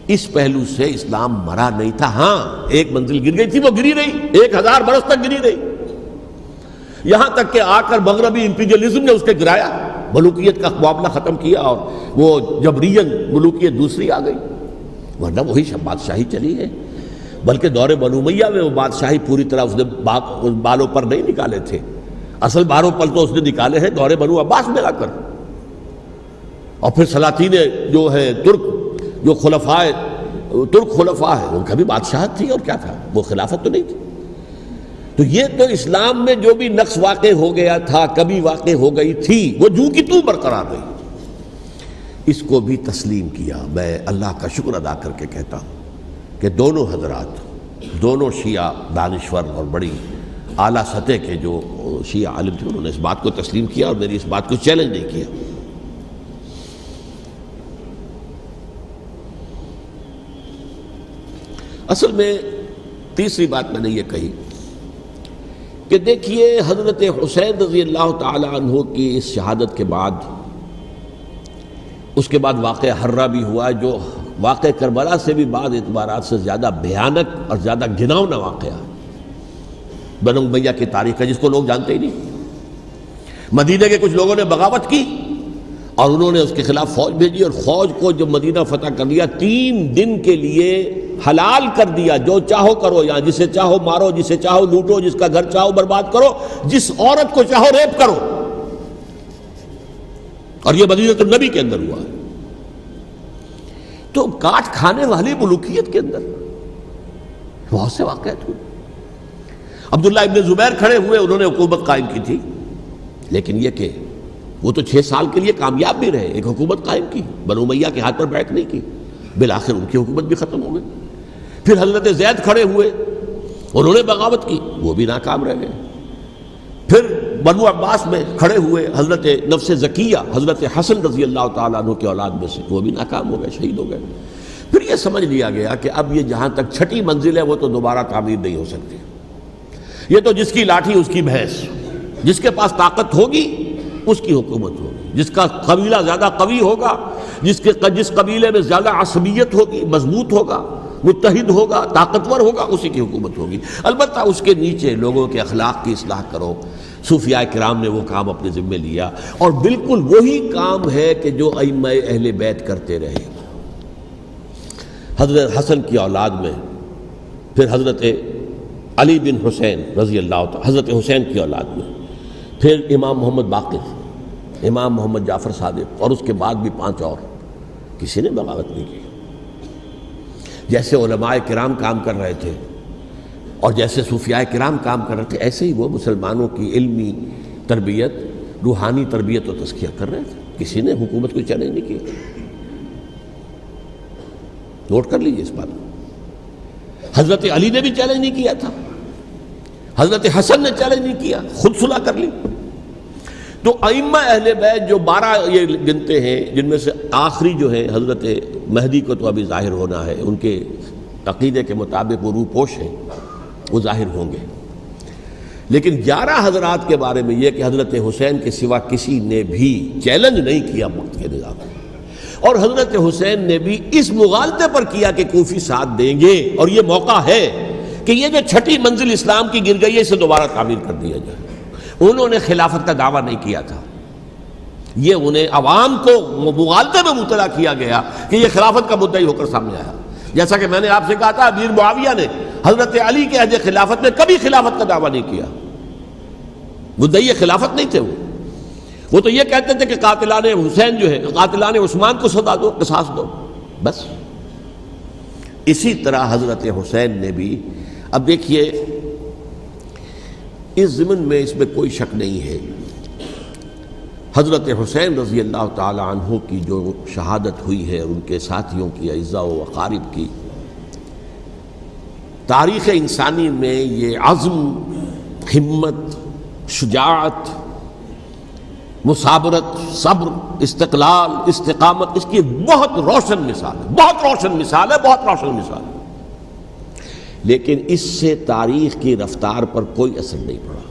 اس پہلو سے اسلام مرا نہیں تھا. ہاں، ایک منزل گر گئی تھی، وہ گری رہی، 1000 برس تک گری رہی، یہاں تک کہ آ کر مغربی امپیریلزم نے اس کے گرایا، ملوکیت کا معاملہ ختم کیا، اور وہ جبرین ملوکیت دوسری آ گئی. ورنہ وہی بادشاہی چلی ہے، بلکہ دور بنو امیہ میں وہ بادشاہی پوری طرح اس نے بالوں پر نہیں نکالے تھے، اصل باروں پل تو اس نے نکالے ہیں دور بنو عباس میں آ کر. اور پھر سلاطین جو ہے ترک، جو ترک خلفاء ہے، ان کا بھی بادشاہت تھی، اور کیا تھا، وہ خلافت تو نہیں تھی. تو یہ تو اسلام میں جو بھی نقص واقع ہو گیا تھا، کبھی واقع ہو گئی تھی، وہ جو کی تو برقرار رہی. اس کو بھی تسلیم کیا. میں اللہ کا شکر ادا کر کے کہتا ہوں کہ دونوں حضرات، دونوں شیعہ دانشور اور بڑی اعلیٰ سطح کے جو شیعہ عالم تھے، انہوں نے اس بات کو تسلیم کیا اور میری اس بات کو چیلنج نہیں کیا. اصل میں تیسری بات میں نے یہ کہی کہ دیکھیے حضرت حسین رضی اللہ تعالی عنہ کی اس شہادت کے بعد، اس کے بعد واقعہ حرہ بھی ہوا، جو واقعہ کربلا سے بھی بعض اعتبارات سے زیادہ بھیانک اور زیادہ گھناؤنا واقعہ بنو امیہ کی تاریخ ہے، جس کو لوگ جانتے ہی نہیں. مدینہ کے کچھ لوگوں نے بغاوت کی اور انہوں نے اس کے خلاف فوج بھیجی، اور فوج کو جب مدینہ فتح کر لیا، 3 دن کے لیے حلال کر دیا، جو چاہو کرو، یہاں جسے چاہو مارو، جسے چاہو لوٹو، جس کا گھر چاہو برباد کرو، جس عورت کو چاہو ریپ کرو. اور یہ مدینہ النبی کے اندر ہوا. تو کاٹ کھانے والی ملوکیت کے اندر بہت سے واقعات ہوئے. عبداللہ ابن زبیر کھڑے ہوئے، انہوں نے حکومت قائم کی تھی، لیکن یہ کہ وہ تو 6 سال کے لیے کامیاب بھی رہے، ایک حکومت قائم کی، بنو امیہ کے ہاتھ پر بیعت نہیں کی، بالآخر ان کی حکومت بھی ختم ہو گئی. پھر حضرت زید کھڑے ہوئے، انہوں نے بغاوت کی، وہ بھی ناکام رہ گئے. پھر بنو عباس میں کھڑے ہوئے حضرت نفس زکیہ، حضرت حسن رضی اللہ تعالیٰ عنہ کے اولاد میں سے، وہ بھی ناکام ہو گئے، شہید ہو گئے. پھر یہ سمجھ لیا گیا کہ اب یہ جہاں تک 6ٹھی منزل ہے وہ تو دوبارہ تعمیر نہیں ہو سکتی. یہ تو جس کی لاٹھی اس کی بھینس، جس کے پاس طاقت ہوگی اس کی حکومت ہوگی، جس کا قبیلہ زیادہ قوی ہوگا، جس قبیلے میں زیادہ عصبیت ہوگی، مضبوط ہوگا، متحد ہوگا، طاقتور ہوگا، اسی کی حکومت ہوگی. البتہ اس کے نیچے لوگوں کے اخلاق کی اصلاح کرو، صوفیاء کرام نے وہ کام اپنے ذمے لیا، اور بالکل وہی کام ہے کہ جو ائمہ اہل بیت کرتے رہے۔ حضرت حسن کی اولاد میں پھر حضرت علی بن حسین رضی اللہ تعالی، حضرت حسین کی اولاد میں پھر امام محمد باقر، امام محمد جعفر صادق، اور اس کے بعد بھی 5 اور، کسی نے بغاوت نہیں کی۔ جیسے علماء کرام کام کر رہے تھے اور جیسے صوفیاء کرام کام کر رہے تھے، ایسے ہی وہ مسلمانوں کی علمی تربیت، روحانی تربیت و تزکیہ کر رہے تھے۔ کسی نے حکومت کو چیلنج نہیں کیا۔ نوٹ کر لیجیے اس بات کو۔ حضرت علی نے بھی چیلنج نہیں کیا تھا، حضرت حسن نے چیلنج نہیں کیا، خود صلح کر لی۔ تو ائمہ اہل بیت جو 12 یہ گنتے ہیں، جن میں سے آخری جو ہے حضرت مہدی کو تو ابھی ظاہر ہونا ہے، ان کے عقیدے کے مطابق وہ روح پوش ہیں، وہ ظاہر ہوں گے، لیکن 11 حضرات کے بارے میں یہ کہ حضرت حسین کے سوا کسی نے بھی چیلنج نہیں کیا وقت کے نظام کو، اور حضرت حسین نے بھی اس مغالطے پر کیا کہ کوفی ساتھ دیں گے، اور یہ موقع ہے کہ یہ جو 6ٹھی منزل اسلام کی گر گئی ہے اسے دوبارہ تعمیر کر دیا جائے۔ انہوں نے خلافت کا دعویٰ نہیں کیا تھا، یہ انہیں عوام کو مغالطے میں مبتلا کیا گیا کہ یہ خلافت کا مدعی ہو کر سامنے آیا۔ جیسا کہ میں نے آپ سے کہا تھا، امیر معاویہ نے حضرت علی کے عہد خلافت میں کبھی خلافت کا دعویٰ نہیں کیا، مدعی خلافت نہیں تھے وہ تو یہ کہتے تھے کہ قاتلان حسین جو ہے، قاتلان عثمان کو سزا دو، قصاص دو، بس۔ اسی طرح حضرت حسین نے بھی، اب دیکھیے اس ضمن میں اس میں کوئی شک نہیں ہے، حضرت حسین رضی اللہ تعالی عنہ کی جو شہادت ہوئی ہے، ان کے ساتھیوں کی، اعزاء و اقارب کی، تاریخ انسانی میں یہ عزم، ہمت، شجاعت، مثابرت، صبر، استقلال، استقامت، اس کی بہت روشن مثال ہے، بہت روشن مثال ہے، بہت روشن مثال ہے۔ لیکن اس سے تاریخ کی رفتار پر کوئی اثر نہیں پڑا۔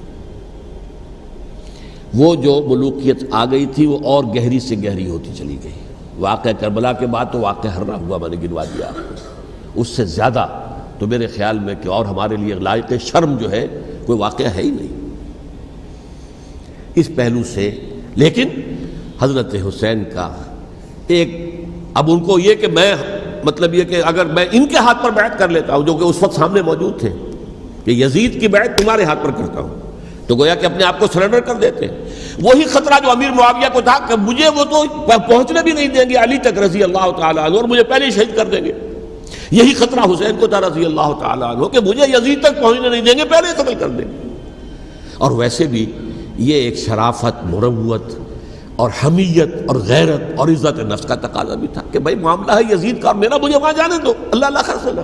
وہ جو ملوکیت آ گئی تھی وہ اور گہری سے گہری ہوتی چلی گئی۔ واقعہ کربلا کے بعد تو واقعہ ہررا ہوا، میں نے گنوا دیا آپ کو، اس سے زیادہ تو میرے خیال میں کہ اور ہمارے لیے لائق شرم جو ہے کوئی واقعہ ہے ہی نہیں اس پہلو سے۔ لیکن حضرت حسین کا ایک، اب ان کو یہ کہ میں مطلب یہ کہ اگر میں ان کے ہاتھ پر بیعت کر لیتا ہوں، جو کہ اس وقت سامنے موجود تھے، کہ یزید کی بیعت تمہارے ہاتھ پر کرتا ہوں، تو گویا کہ اپنے آپ کو سرنڈر کر دیتے۔ وہی خطرہ جو امیر معاویہ کو تھا کہ مجھے وہ تو پہنچنے بھی نہیں دیں گے علی تک رضی اللہ تعالیٰ عنہ، اور مجھے پہلے ہی شہید کر دیں گے، یہی خطرہ حسین کو تھا رضی اللہ تعالیٰ عنہ کہ مجھے یزید تک پہنچنے نہیں دیں گے، پہلے ہی قتل کر دیں گے۔ اور ویسے بھی یہ ایک شرافت، مروت اور حمیت اور غیرت اور عزت نفس کا تقاضا بھی تھا کہ بھائی معاملہ ہے یزید کا، میرا مجھے وہاں جانے دو، اللہ اللہ خیر سنا،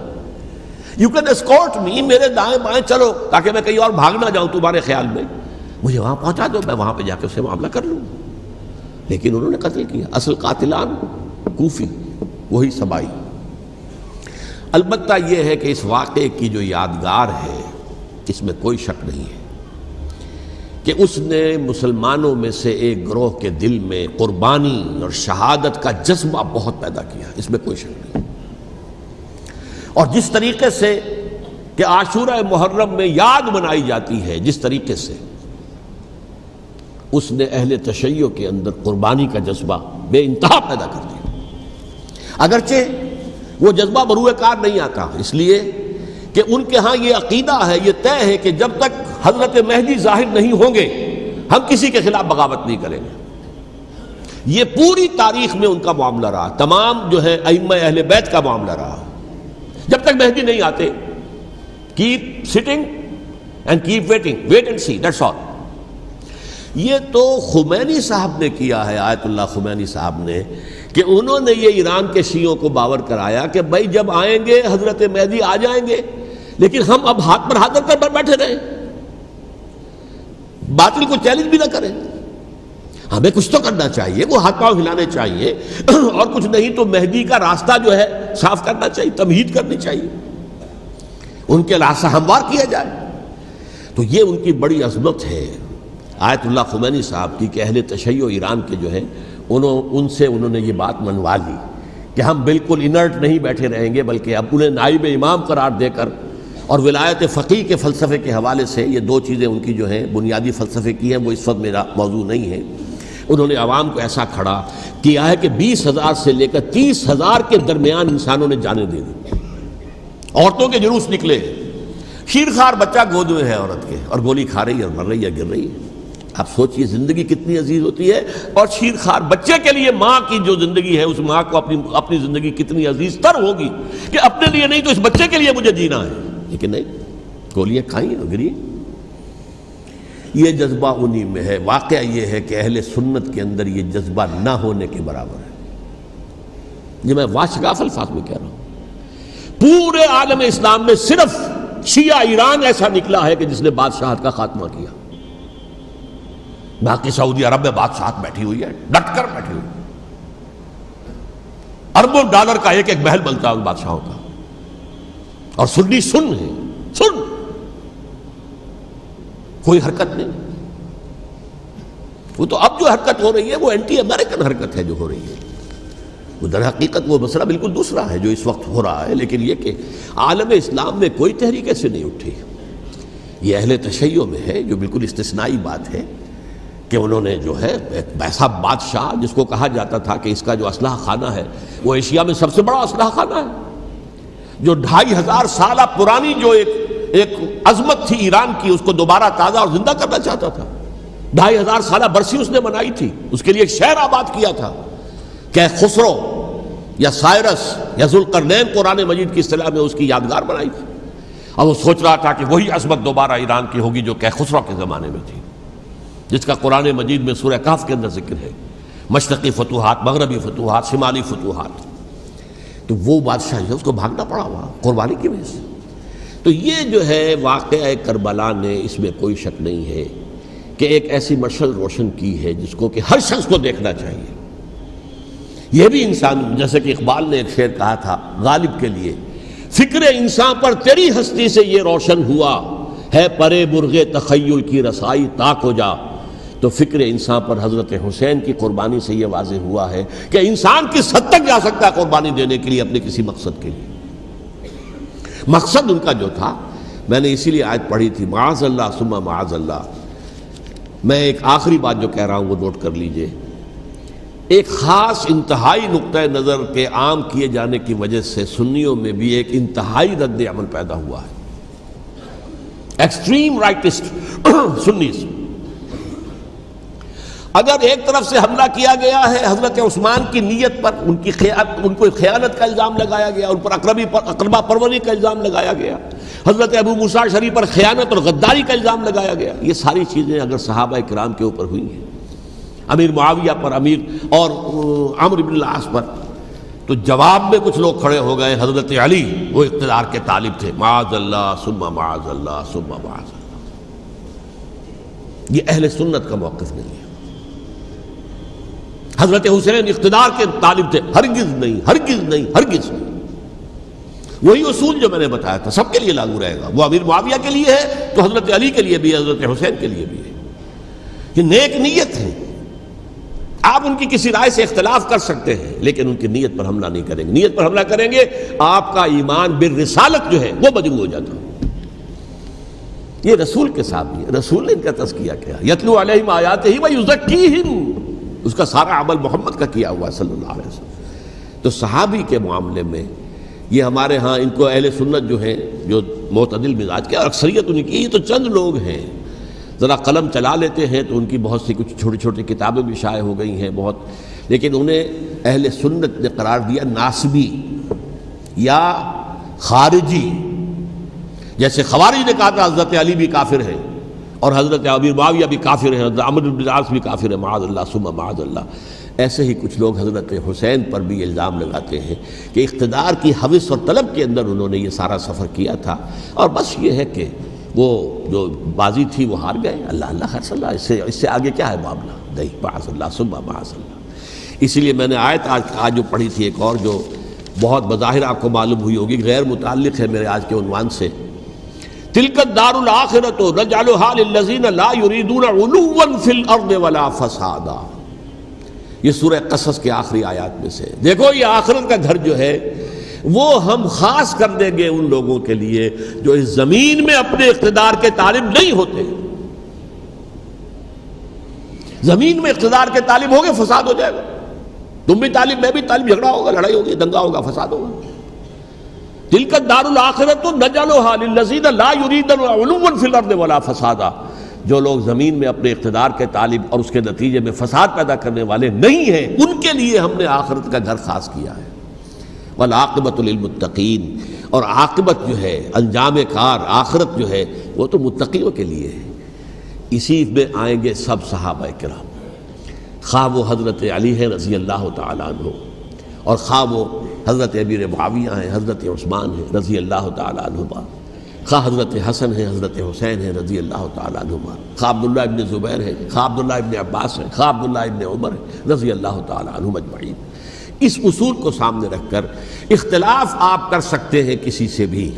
یو کین اسکورٹ می، میرے دائیں بائیں چلو تاکہ میں کہیں اور بھاگ نہ جاؤں تمہارے خیال میں، مجھے وہاں پہنچا دو، میں وہاں پہ جا کے اس سے معاملہ کر لوں۔ لیکن انہوں نے قتل کیا، اصل قاتلان کوفی، وہی سبائی۔ البتہ یہ ہے کہ اس واقعے کی جو یادگار ہے اس میں کوئی شک نہیں ہے کہ اس نے مسلمانوں میں سے ایک گروہ کے دل میں قربانی اور شہادت کا جذبہ بہت پیدا کیا، اس میں کوئی شک نہیں۔ اور جس طریقے سے کہ عاشورہ محرم میں یاد منائی جاتی ہے، جس طریقے سے اس نے اہل تشیع کے اندر قربانی کا جذبہ بے انتہا پیدا کر دیا، اگرچہ وہ جذبہ بروئے کار نہیں آتا، اس لیے کہ ان کے ہاں یہ عقیدہ ہے، یہ طے ہے کہ جب تک حضرت مہدی ظاہر نہیں ہوں گے ہم کسی کے خلاف بغاوت نہیں کریں گے۔ یہ پوری تاریخ میں ان کا معاملہ رہا، تمام جو ہے ائمہ اہل بیت کا معاملہ رہا، جب تک مہدی نہیں آتے keep sitting and keep waiting, wait and see, that's all. یہ تو خمینی صاحب نے کیا ہے، آیت اللہ خمینی صاحب نے، کہ انہوں نے یہ ایران کے شیعوں کو باور کرایا کہ بھائی جب آئیں گے حضرت مہدی آ جائیں گے، لیکن ہم اب ہاتھ پر ہاتھ رکھ کر بیٹھے رہیں، باطل کو چیلنج بھی نہ کریں، ہمیں کچھ تو کرنا چاہیے، وہ ہاتھ پاؤں ہلانے چاہیے، اور کچھ نہیں تو مہدی کا راستہ جو ہے صاف کرنا چاہیے، تمہید کرنی چاہیے، ان کے راستہ ہموار کیا جائے۔ تو یہ ان کی بڑی عظمت ہے آیت اللہ خمینی صاحب کی کہ اہل تشیع ایران کے جو ہے ان سے انہوں نے یہ بات منوا لی کہ ہم بالکل انرٹ نہیں بیٹھے رہیں گے، بلکہ اب انہیں نائب امام قرار دے کر اور ولایت فقیہ کے فلسفے کے حوالے سے یہ دو چیزیں ان کی جو ہیں بنیادی فلسفے کی ہیں، وہ اس وقت میرا موضوع نہیں ہے۔ انہوں نے عوام کو ایسا کھڑا کیا ہے کہ 20,000 سے لے کر 30,000 کے درمیان انسانوں نے جانیں دے دی، عورتوں کے جلوس نکلے، شیرخوار بچہ گود میں ہے عورت کے اور گولی کھا رہی ہے اور مر رہی ہے، گر رہی ہے۔ آپ سوچئے زندگی کتنی عزیز ہوتی ہے، اور شیرخوار بچے کے لیے ماں کی جو زندگی ہے اس ماں کو اپنی زندگی کتنی عزیز تر ہوگی کہ اپنے لیے نہیں تو اس بچے کے لیے مجھے جینا ہے، لیکن نہیں، گولیاں کھائیں اور گری۔ یہ جذبہ انہی میں ہے۔ واقعہ یہ ہے کہ اہل سنت کے اندر یہ جذبہ نہ ہونے کے برابر ہے۔ یہ میں واشگاف الفاظ میں کہہ رہا ہوں۔ پورے عالم اسلام میں صرف شیعہ ایران ایسا نکلا ہے کہ جس نے بادشاہت کا خاتمہ کیا، باقی سعودی عرب میں بادشاہت بیٹھی ہوئی ہے، ڈٹ کر بیٹھی ہوئی، اربوں ڈالر کا ایک ایک محل بنتا ہے ان بادشاہوں کا، اور سنی سن ہے، سن، کوئی حرکت نہیں۔ وہ تو اب جو حرکت ہو رہی ہے وہ اینٹی امریکن حرکت ہے جو ہو رہی ہے، وہ در حقیقت وہ مسئلہ بالکل دوسرا ہے جو اس وقت ہو رہا ہے، لیکن یہ کہ عالم اسلام میں کوئی تحریک ایسے نہیں اٹھی۔ یہ اہل تشیع میں ہے جو بالکل استثنائی بات ہے کہ انہوں نے جو ہے ایک ایسا بادشاہ جس کو کہا جاتا تھا کہ اس کا جو اسلحہ خانہ ہے وہ ایشیا میں سب سے بڑا اسلحہ خانہ ہے، جو 2500 سالہ پرانی جو ایک عظمت تھی ایران کی اس کو دوبارہ تازہ اور زندہ کرنا چاہتا تھا۔ 2500 سالہ برسی اس نے منائی تھی، اس کے لیے ایک شہر آباد کیا تھا کہ خسرو یا سائرس یا ذوالقرنین قرآن مجید کی اصطلاح میں اس کی یادگار بنائی تھی، اور وہ سوچ رہا تھا کہ وہی عظمت دوبارہ ایران کی ہوگی جو کہ خسرو کے زمانے میں تھی، جس کا قرآن مجید میں سورہ کہف کے اندر ذکر ہے، مشرقی فتوحات، مغربی فتوحات، شمالی فتوحات۔ تو وہ بادشاہ ہے اس کو بھاگنا پڑا وہاں قربانی کی وجہ سے۔ تو یہ جو ہے واقعہ کربلا نے اس میں کوئی شک نہیں ہے کہ ایک ایسی مشعل روشن کی ہے جس کو کہ ہر شخص کو دیکھنا چاہیے۔ یہ بھی انسان، جیسے کہ اقبال نے ایک شعر کہا تھا غالب کے لیے، فکر انسان پر تیری ہستی سے یہ روشن ہوا ہے پرے مرغ تخیل کی رسائی تاک ہو جا۔ تو فکر انسان پر حضرت حسین کی قربانی سے یہ واضح ہوا ہے کہ انسان کس حد تک جا سکتا ہے قربانی دینے کے لیے اپنے کسی مقصد کے لیے۔ مقصد ان کا جو تھا، میں نے اسی لیے آیت پڑھی تھی، معاذ اللہ ثم معاذ اللہ۔ میں ایک آخری بات جو کہہ رہا ہوں وہ نوٹ کر لیجئے، ایک خاص انتہائی نقطۂ نظر کے عام کیے جانے کی وجہ سے سنیوں میں بھی ایک انتہائی رد عمل پیدا ہوا ہے۔ ایکسٹریم رائٹسٹ سنیز، اگر ایک طرف سے حملہ کیا گیا ہے حضرت عثمان کی نیت پر، ان کو خیانت کا الزام لگایا گیا، ان پر اقربا پروری کا الزام لگایا گیا، حضرت ابو موسیٰ شریف پر خیانت اور غداری کا الزام لگایا گیا، یہ ساری چیزیں اگر صحابہ کرام کے اوپر ہوئی ہیں، امیر معاویہ پر، امیر اور عمرو بن العاص پر، تو جواب میں کچھ لوگ کھڑے ہو گئے، حضرت علی وہ اقتدار کے طالب تھے، معاذ اللہ ثم معاذ اللہ ثم معاذ اللہ۔ یہ اہل سنت کا موقف نہیں ہے۔ حضرت حسین اقتدار کے طالب تھے، ہرگز نہیں، ہرگز نہیں، ہرگز نہیں۔ وہی اصول جو میں نے بتایا تھا سب کے لیے لاگو رہے گا، وہ امیر معاویہ کے لیے ہے تو حضرت علی کے لیے بھی ہے، حضرت حسین کے لیے بھی ہے۔ یہ نیک نیت ہے، آپ ان کی کسی رائے سے اختلاف کر سکتے ہیں لیکن ان کی نیت پر حملہ نہیں کریں گے۔ نیت پر حملہ کریں گے آپ کا ایمان بالرسالت جو ہے وہ مجروح ہو جاتا ہے۔ یہ رسول کے ساتھ بھی ہے، رسول نے ان کا تزکیہ کیا، یتلو علیہم آیاتہ ویزکیہم، اس کا سارا عمل محمد کا کیا ہوا ہے صلی اللہ علیہ وسلم۔ تو صحابی کے معاملے میں یہ ہمارے ہاں ان کو اہل سنت جو ہیں جو معتدل مزاج کے، اور اکثریت ان کی، یہ تو چند لوگ ہیں، ذرا قلم چلا لیتے ہیں تو ان کی بہت سی کچھ چھوٹی چھوٹی کتابیں بھی شائع ہو گئی ہیں بہت، لیکن انہیں اہل سنت نے قرار دیا ناسبی یا خارجی۔ جیسے خوارج نے کہا تھا حضرت علی بھی کافر ہیں اور حضرت امیر معاویہ بھی کافر ہیں، حضرت عمرو بن العاص بھی کافر ہیں، معاذ اللہ ثم معاذ اللہ۔ ایسے ہی کچھ لوگ حضرت حسین پر بھی الزام لگاتے ہیں کہ اقتدار کی ہوس اور طلب کے اندر انہوں نے یہ سارا سفر کیا تھا، اور بس یہ ہے کہ وہ جو بازی تھی وہ ہار گئے، اللہ اللہ خیر صلی اللہ، اس سے آگے کیا ہے معاملہ، نہیں، معاذ اللہ ثم معاذ اللہ۔ اسی لیے میں نے آیت آج جو پڑھی تھی ایک اور جو بہت بظاہر آپ کو معلوم ہوئی ہوگی، غیر متعلق ہے میرے آج کے عنوان سے، تلک الدار الآخرۃ نجعلھا للذین لا یریدون علوا فی الارض ولا فسادا۔ یہ سورہ قصص کے آخری آیات میں سے، دیکھو یہ آخرت کا گھر جو ہے وہ ہم خاص کر دیں گے ان لوگوں کے لیے جو اس زمین میں اپنے اقتدار کے طالب نہیں ہوتے. زمین میں اقتدار کے طالب ہوگے فساد ہو جائے گا. تم بھی طالب میں بھی طالب، جھگڑا ہوگا، لڑائی ہوگی، دنگا ہوگا، فساد ہوگا. تلک الدار الآخرۃ نجعلھا للذین لا یریدون علوا فی الارض ولا فسادا. جو لوگ زمین میں اپنے اقتدار کے طالب اور اس کے نتیجے میں فساد پیدا کرنے والے نہیں ہیں، ان کے لیے ہم نے آخرت کا گھر خاص کیا ہے. والعاقبۃ للمتقین، اور عاقبت جو ہے، انجام کار، آخرت جو ہے وہ تو متقیوں کے لیے ہے. اسی میں آئیں گے سب صحابہ کرام، خواہ وہ حضرت علی ہیں رضی اللہ تعالیٰ عنہ، اور خواہ وہ حضرت امیر معاویہ ہیں، حضرت عثمان ہیں رضی اللہ تعالیٰ عنہما، خواہ حضرت حسن ہیں، حضرت حسین ہیں رضی اللہ تعالیٰ عنہما، خواہ عبداللہ ابن زبیر ہیں، خواہ عبداللہ ابن عباس ہیں، خواہ عبداللہ ابن عمر ہیں رضی اللہ تعالیٰ عنہم اجمعین. اس اصول کو سامنے رکھ کر اختلاف آپ کر سکتے ہیں کسی سے بھی،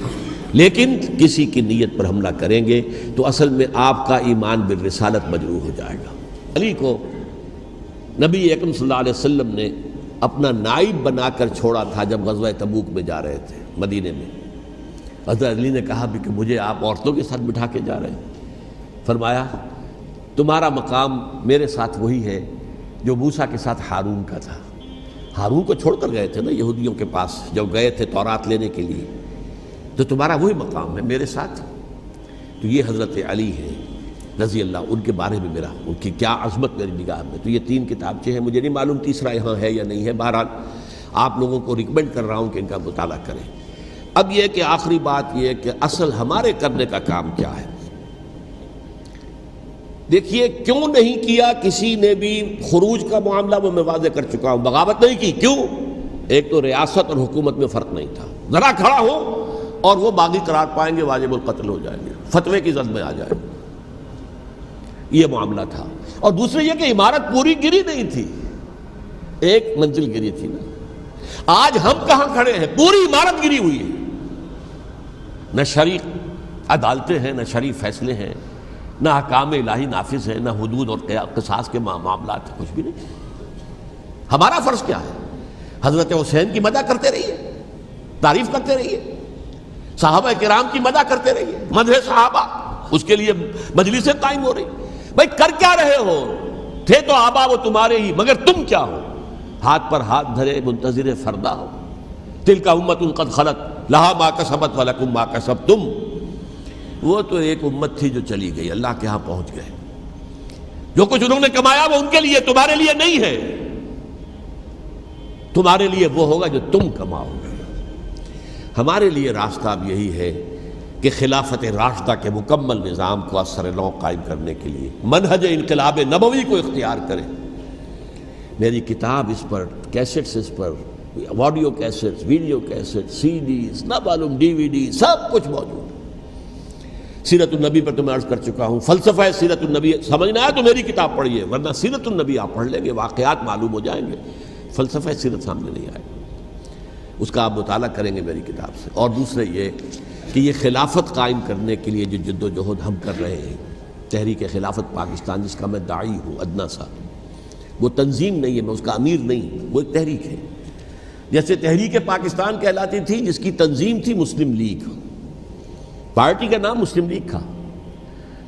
لیکن کسی کی نیت پر حملہ کریں گے تو اصل میں آپ کا ایمان بالرسالت مجروح ہو جائے گا. علی کو نبی اکرم صلی اللہ علیہ وسلم نے اپنا نائب بنا کر چھوڑا تھا جب غزوہ تبوک میں جا رہے تھے مدینے میں. حضرت علی نے کہا بھی کہ مجھے آپ عورتوں کے ساتھ بٹھا کے جا رہے ہیں. فرمایا تمہارا مقام میرے ساتھ وہی ہے جو موسیٰ کے ساتھ ہارون کا تھا. ہارون کو چھوڑ کر گئے تھے نا یہودیوں کے پاس جب گئے تھے تورات لینے کے لیے، تو تمہارا وہی مقام ہے میرے ساتھ. تو یہ حضرت علی ہے رضی اللہ، ان کے بارے میں میرا، ان کی کیا عظمت میری نگاہ میں. تو یہ 3 کتابچے ہیں، مجھے نہیں معلوم تیسرا یہاں ہے یا نہیں ہے. بہرحال آپ لوگوں کو ریکمینڈ کر رہا ہوں کہ ان کا مطالعہ کریں. اب یہ کہ آخری بات یہ کہ اصل ہمارے کرنے کا کام کیا ہے. دیکھیے کیوں نہیں کیا کسی نے بھی خروج کا معاملہ، وہ میں واضح کر چکا ہوں. بغاوت نہیں کی، کیوں؟ ایک تو ریاست اور حکومت میں فرق نہیں تھا. ذرا کھڑا ہو اور وہ باغی قرار پائیں گے، واجب القتل ہو جائیں گے، فتوے کی زد میں آ جائیں گے. یہ معاملہ تھا. اور دوسرے یہ کہ عمارت پوری گری نہیں تھی، ایک منزل گری تھی نا. آج ہم کہاں کھڑے ہیں؟ پوری عمارت گری ہوئی ہے. نہ شرعی عدالتیں ہیں، نہ شرعی فیصلے ہیں، نہ احکام الہی نافذ ہیں، نہ حدود اور قصاص کے معاملات ہیں، کچھ بھی نہیں. ہمارا فرض کیا ہے؟ حضرت حسین کی مدح کرتے رہیے، تعریف کرتے رہیے، صحابہ کرام کی مدح کرتے رہیے، مدح صحابہ، اس کے لیے مجلسیں قائم ہو رہی. بھائی کر کیا رہے ہو؟ تھے تو آبا وہ تمہارے ہی، مگر تم کیا ہو؟ ہاتھ پر ہاتھ دھرے منتظر فردا ہو. تلک امۃ قد خلت لہا ما کسبت ولکم ما کسبتم. وہ تو ایک امت تھی جو چلی گئی، اللہ کے ہاں پہنچ گئے. جو کچھ انہوں نے کمایا وہ ان کے لیے، تمہارے لیے نہیں ہے. تمہارے لیے وہ ہوگا جو تم کماؤ گے. ہمارے لیے راستہ اب یہی ہے کہ خلافت راشدہ کے مکمل نظام کو اثر نو قائم کرنے کے لیے منہج انقلاب نبوی کو اختیار کریں. میری کتاب اس پر، کیسٹس اس پر، آڈیو کیسٹس، ویڈیو کیسٹس، سی ڈیز، نہ معلوم ڈی وی ڈی، سب کچھ موجود. سیرت النبی پر تو میں عرض کر چکا ہوں. فلسفہ سیرت النبی سمجھنا ہے تو میری کتاب پڑھیے، ورنہ سیرت النبی آپ پڑھ لیں گے، واقعات معلوم ہو جائیں گے، فلسفہ سیرت سامنے نہیں آئے. اس کا آپ مطالعہ کریں گے میری کتاب سے. اور دوسرے یہ کہ یہ خلافت قائم کرنے کے لیے جو جد و جہد ہم کر رہے ہیں، تحریک خلافت پاکستان جس کا میں داعی ہوں ادنا سا، وہ تنظیم نہیں ہے، میں اس کا امیر نہیں، وہ ایک تحریک ہے. جیسے تحریک پاکستان کہلاتی تھی جس کی تنظیم تھی مسلم لیگ، پارٹی کا نام مسلم لیگ تھا،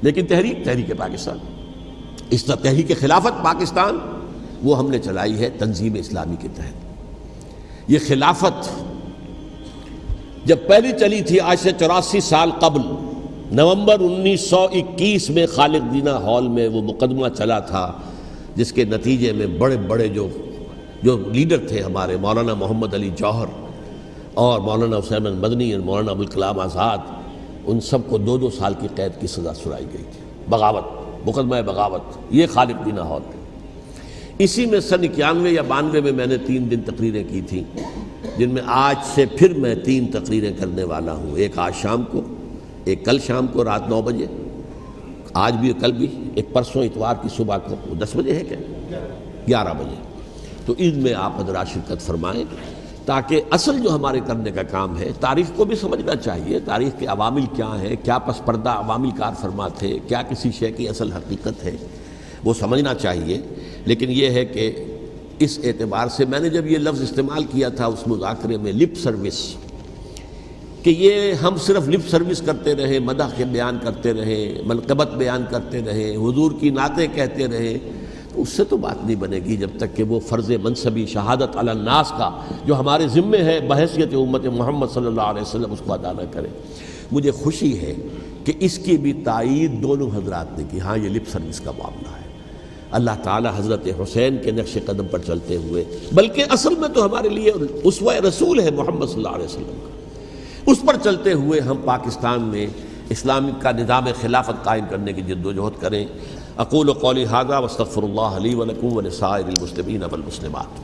لیکن تحریک پاکستان. اس طرح تحریک خلافت پاکستان وہ ہم نے چلائی ہے تنظیم اسلامی کے تحت. یہ خلافت جب پہلی چلی تھی آج سے 84 سال قبل، نومبر 1921 میں خالق دینہ ہال میں وہ مقدمہ چلا تھا، جس کے نتیجے میں بڑے بڑے جو لیڈر تھے ہمارے، مولانا محمد علی جوہر اور مولانا حسین مدنی اور مولانا ابوالکلام آزاد، ان سب کو 2 سال کی قید کی سزا سنائی گئی تھی. بغاوت، مقدمہ بغاوت، یہ خالق دینہ ہال تھے. اسی میں سن 91 یا 92 میں میں نے 3 دن تقریریں کی تھیں، جن میں آج سے پھر میں 3 تقریریں کرنے والا ہوں. ایک آج شام کو، ایک کل شام کو رات 9 بجے، آج بھی کل بھی، ایک پرسوں اتوار کی صبح کو 10 بجے ہے کیا 11 بجے. تو ان میں آپ حضرات شرکت فرمائیں تاکہ اصل جو ہمارے کرنے کا کام ہے، تاریخ کو بھی سمجھنا چاہیے، تاریخ کے عوامل کیا ہیں، کیا پس پردہ عوامل کار فرما تھے، کیا کسی شے کی اصل حقیقت ہے، وہ سمجھنا چاہیے. لیکن یہ ہے کہ اس اعتبار سے میں نے جب یہ لفظ استعمال کیا تھا اس مذاکرے میں لپ سروس، کہ یہ ہم صرف لپ سروس کرتے رہے، مدح کے بیان کرتے رہے، منقبت بیان کرتے رہے، حضور کی نعتیں کہتے رہے، تو اس سے تو بات نہیں بنے گی جب تک کہ وہ فرض منصبی شہادت علی الناس کا جو ہمارے ذمے ہے بحیثیت امت محمد صلی اللہ علیہ وسلم اس کو ادا نہ کرے۔ مجھے خوشی ہے کہ اس کی بھی تائید دونوں حضرات نے کی، ہاں یہ لپ سروس کا معاملہ ہے۔ اللہ تعالی حضرت حسین کے نقش قدم پر چلتے ہوئے، بلکہ اصل میں تو ہمارے لیے اسوہ رسول ہے محمد صلی اللہ علیہ وسلم کا، اس پر چلتے ہوئے ہم پاکستان میں اسلام کا نظام خلافت قائم کرنے کی جد و جہد کریں۔ اقول قولی ھذا واستغفر اللہ لی ولکم ولسائر المسلمین والمسلمات۔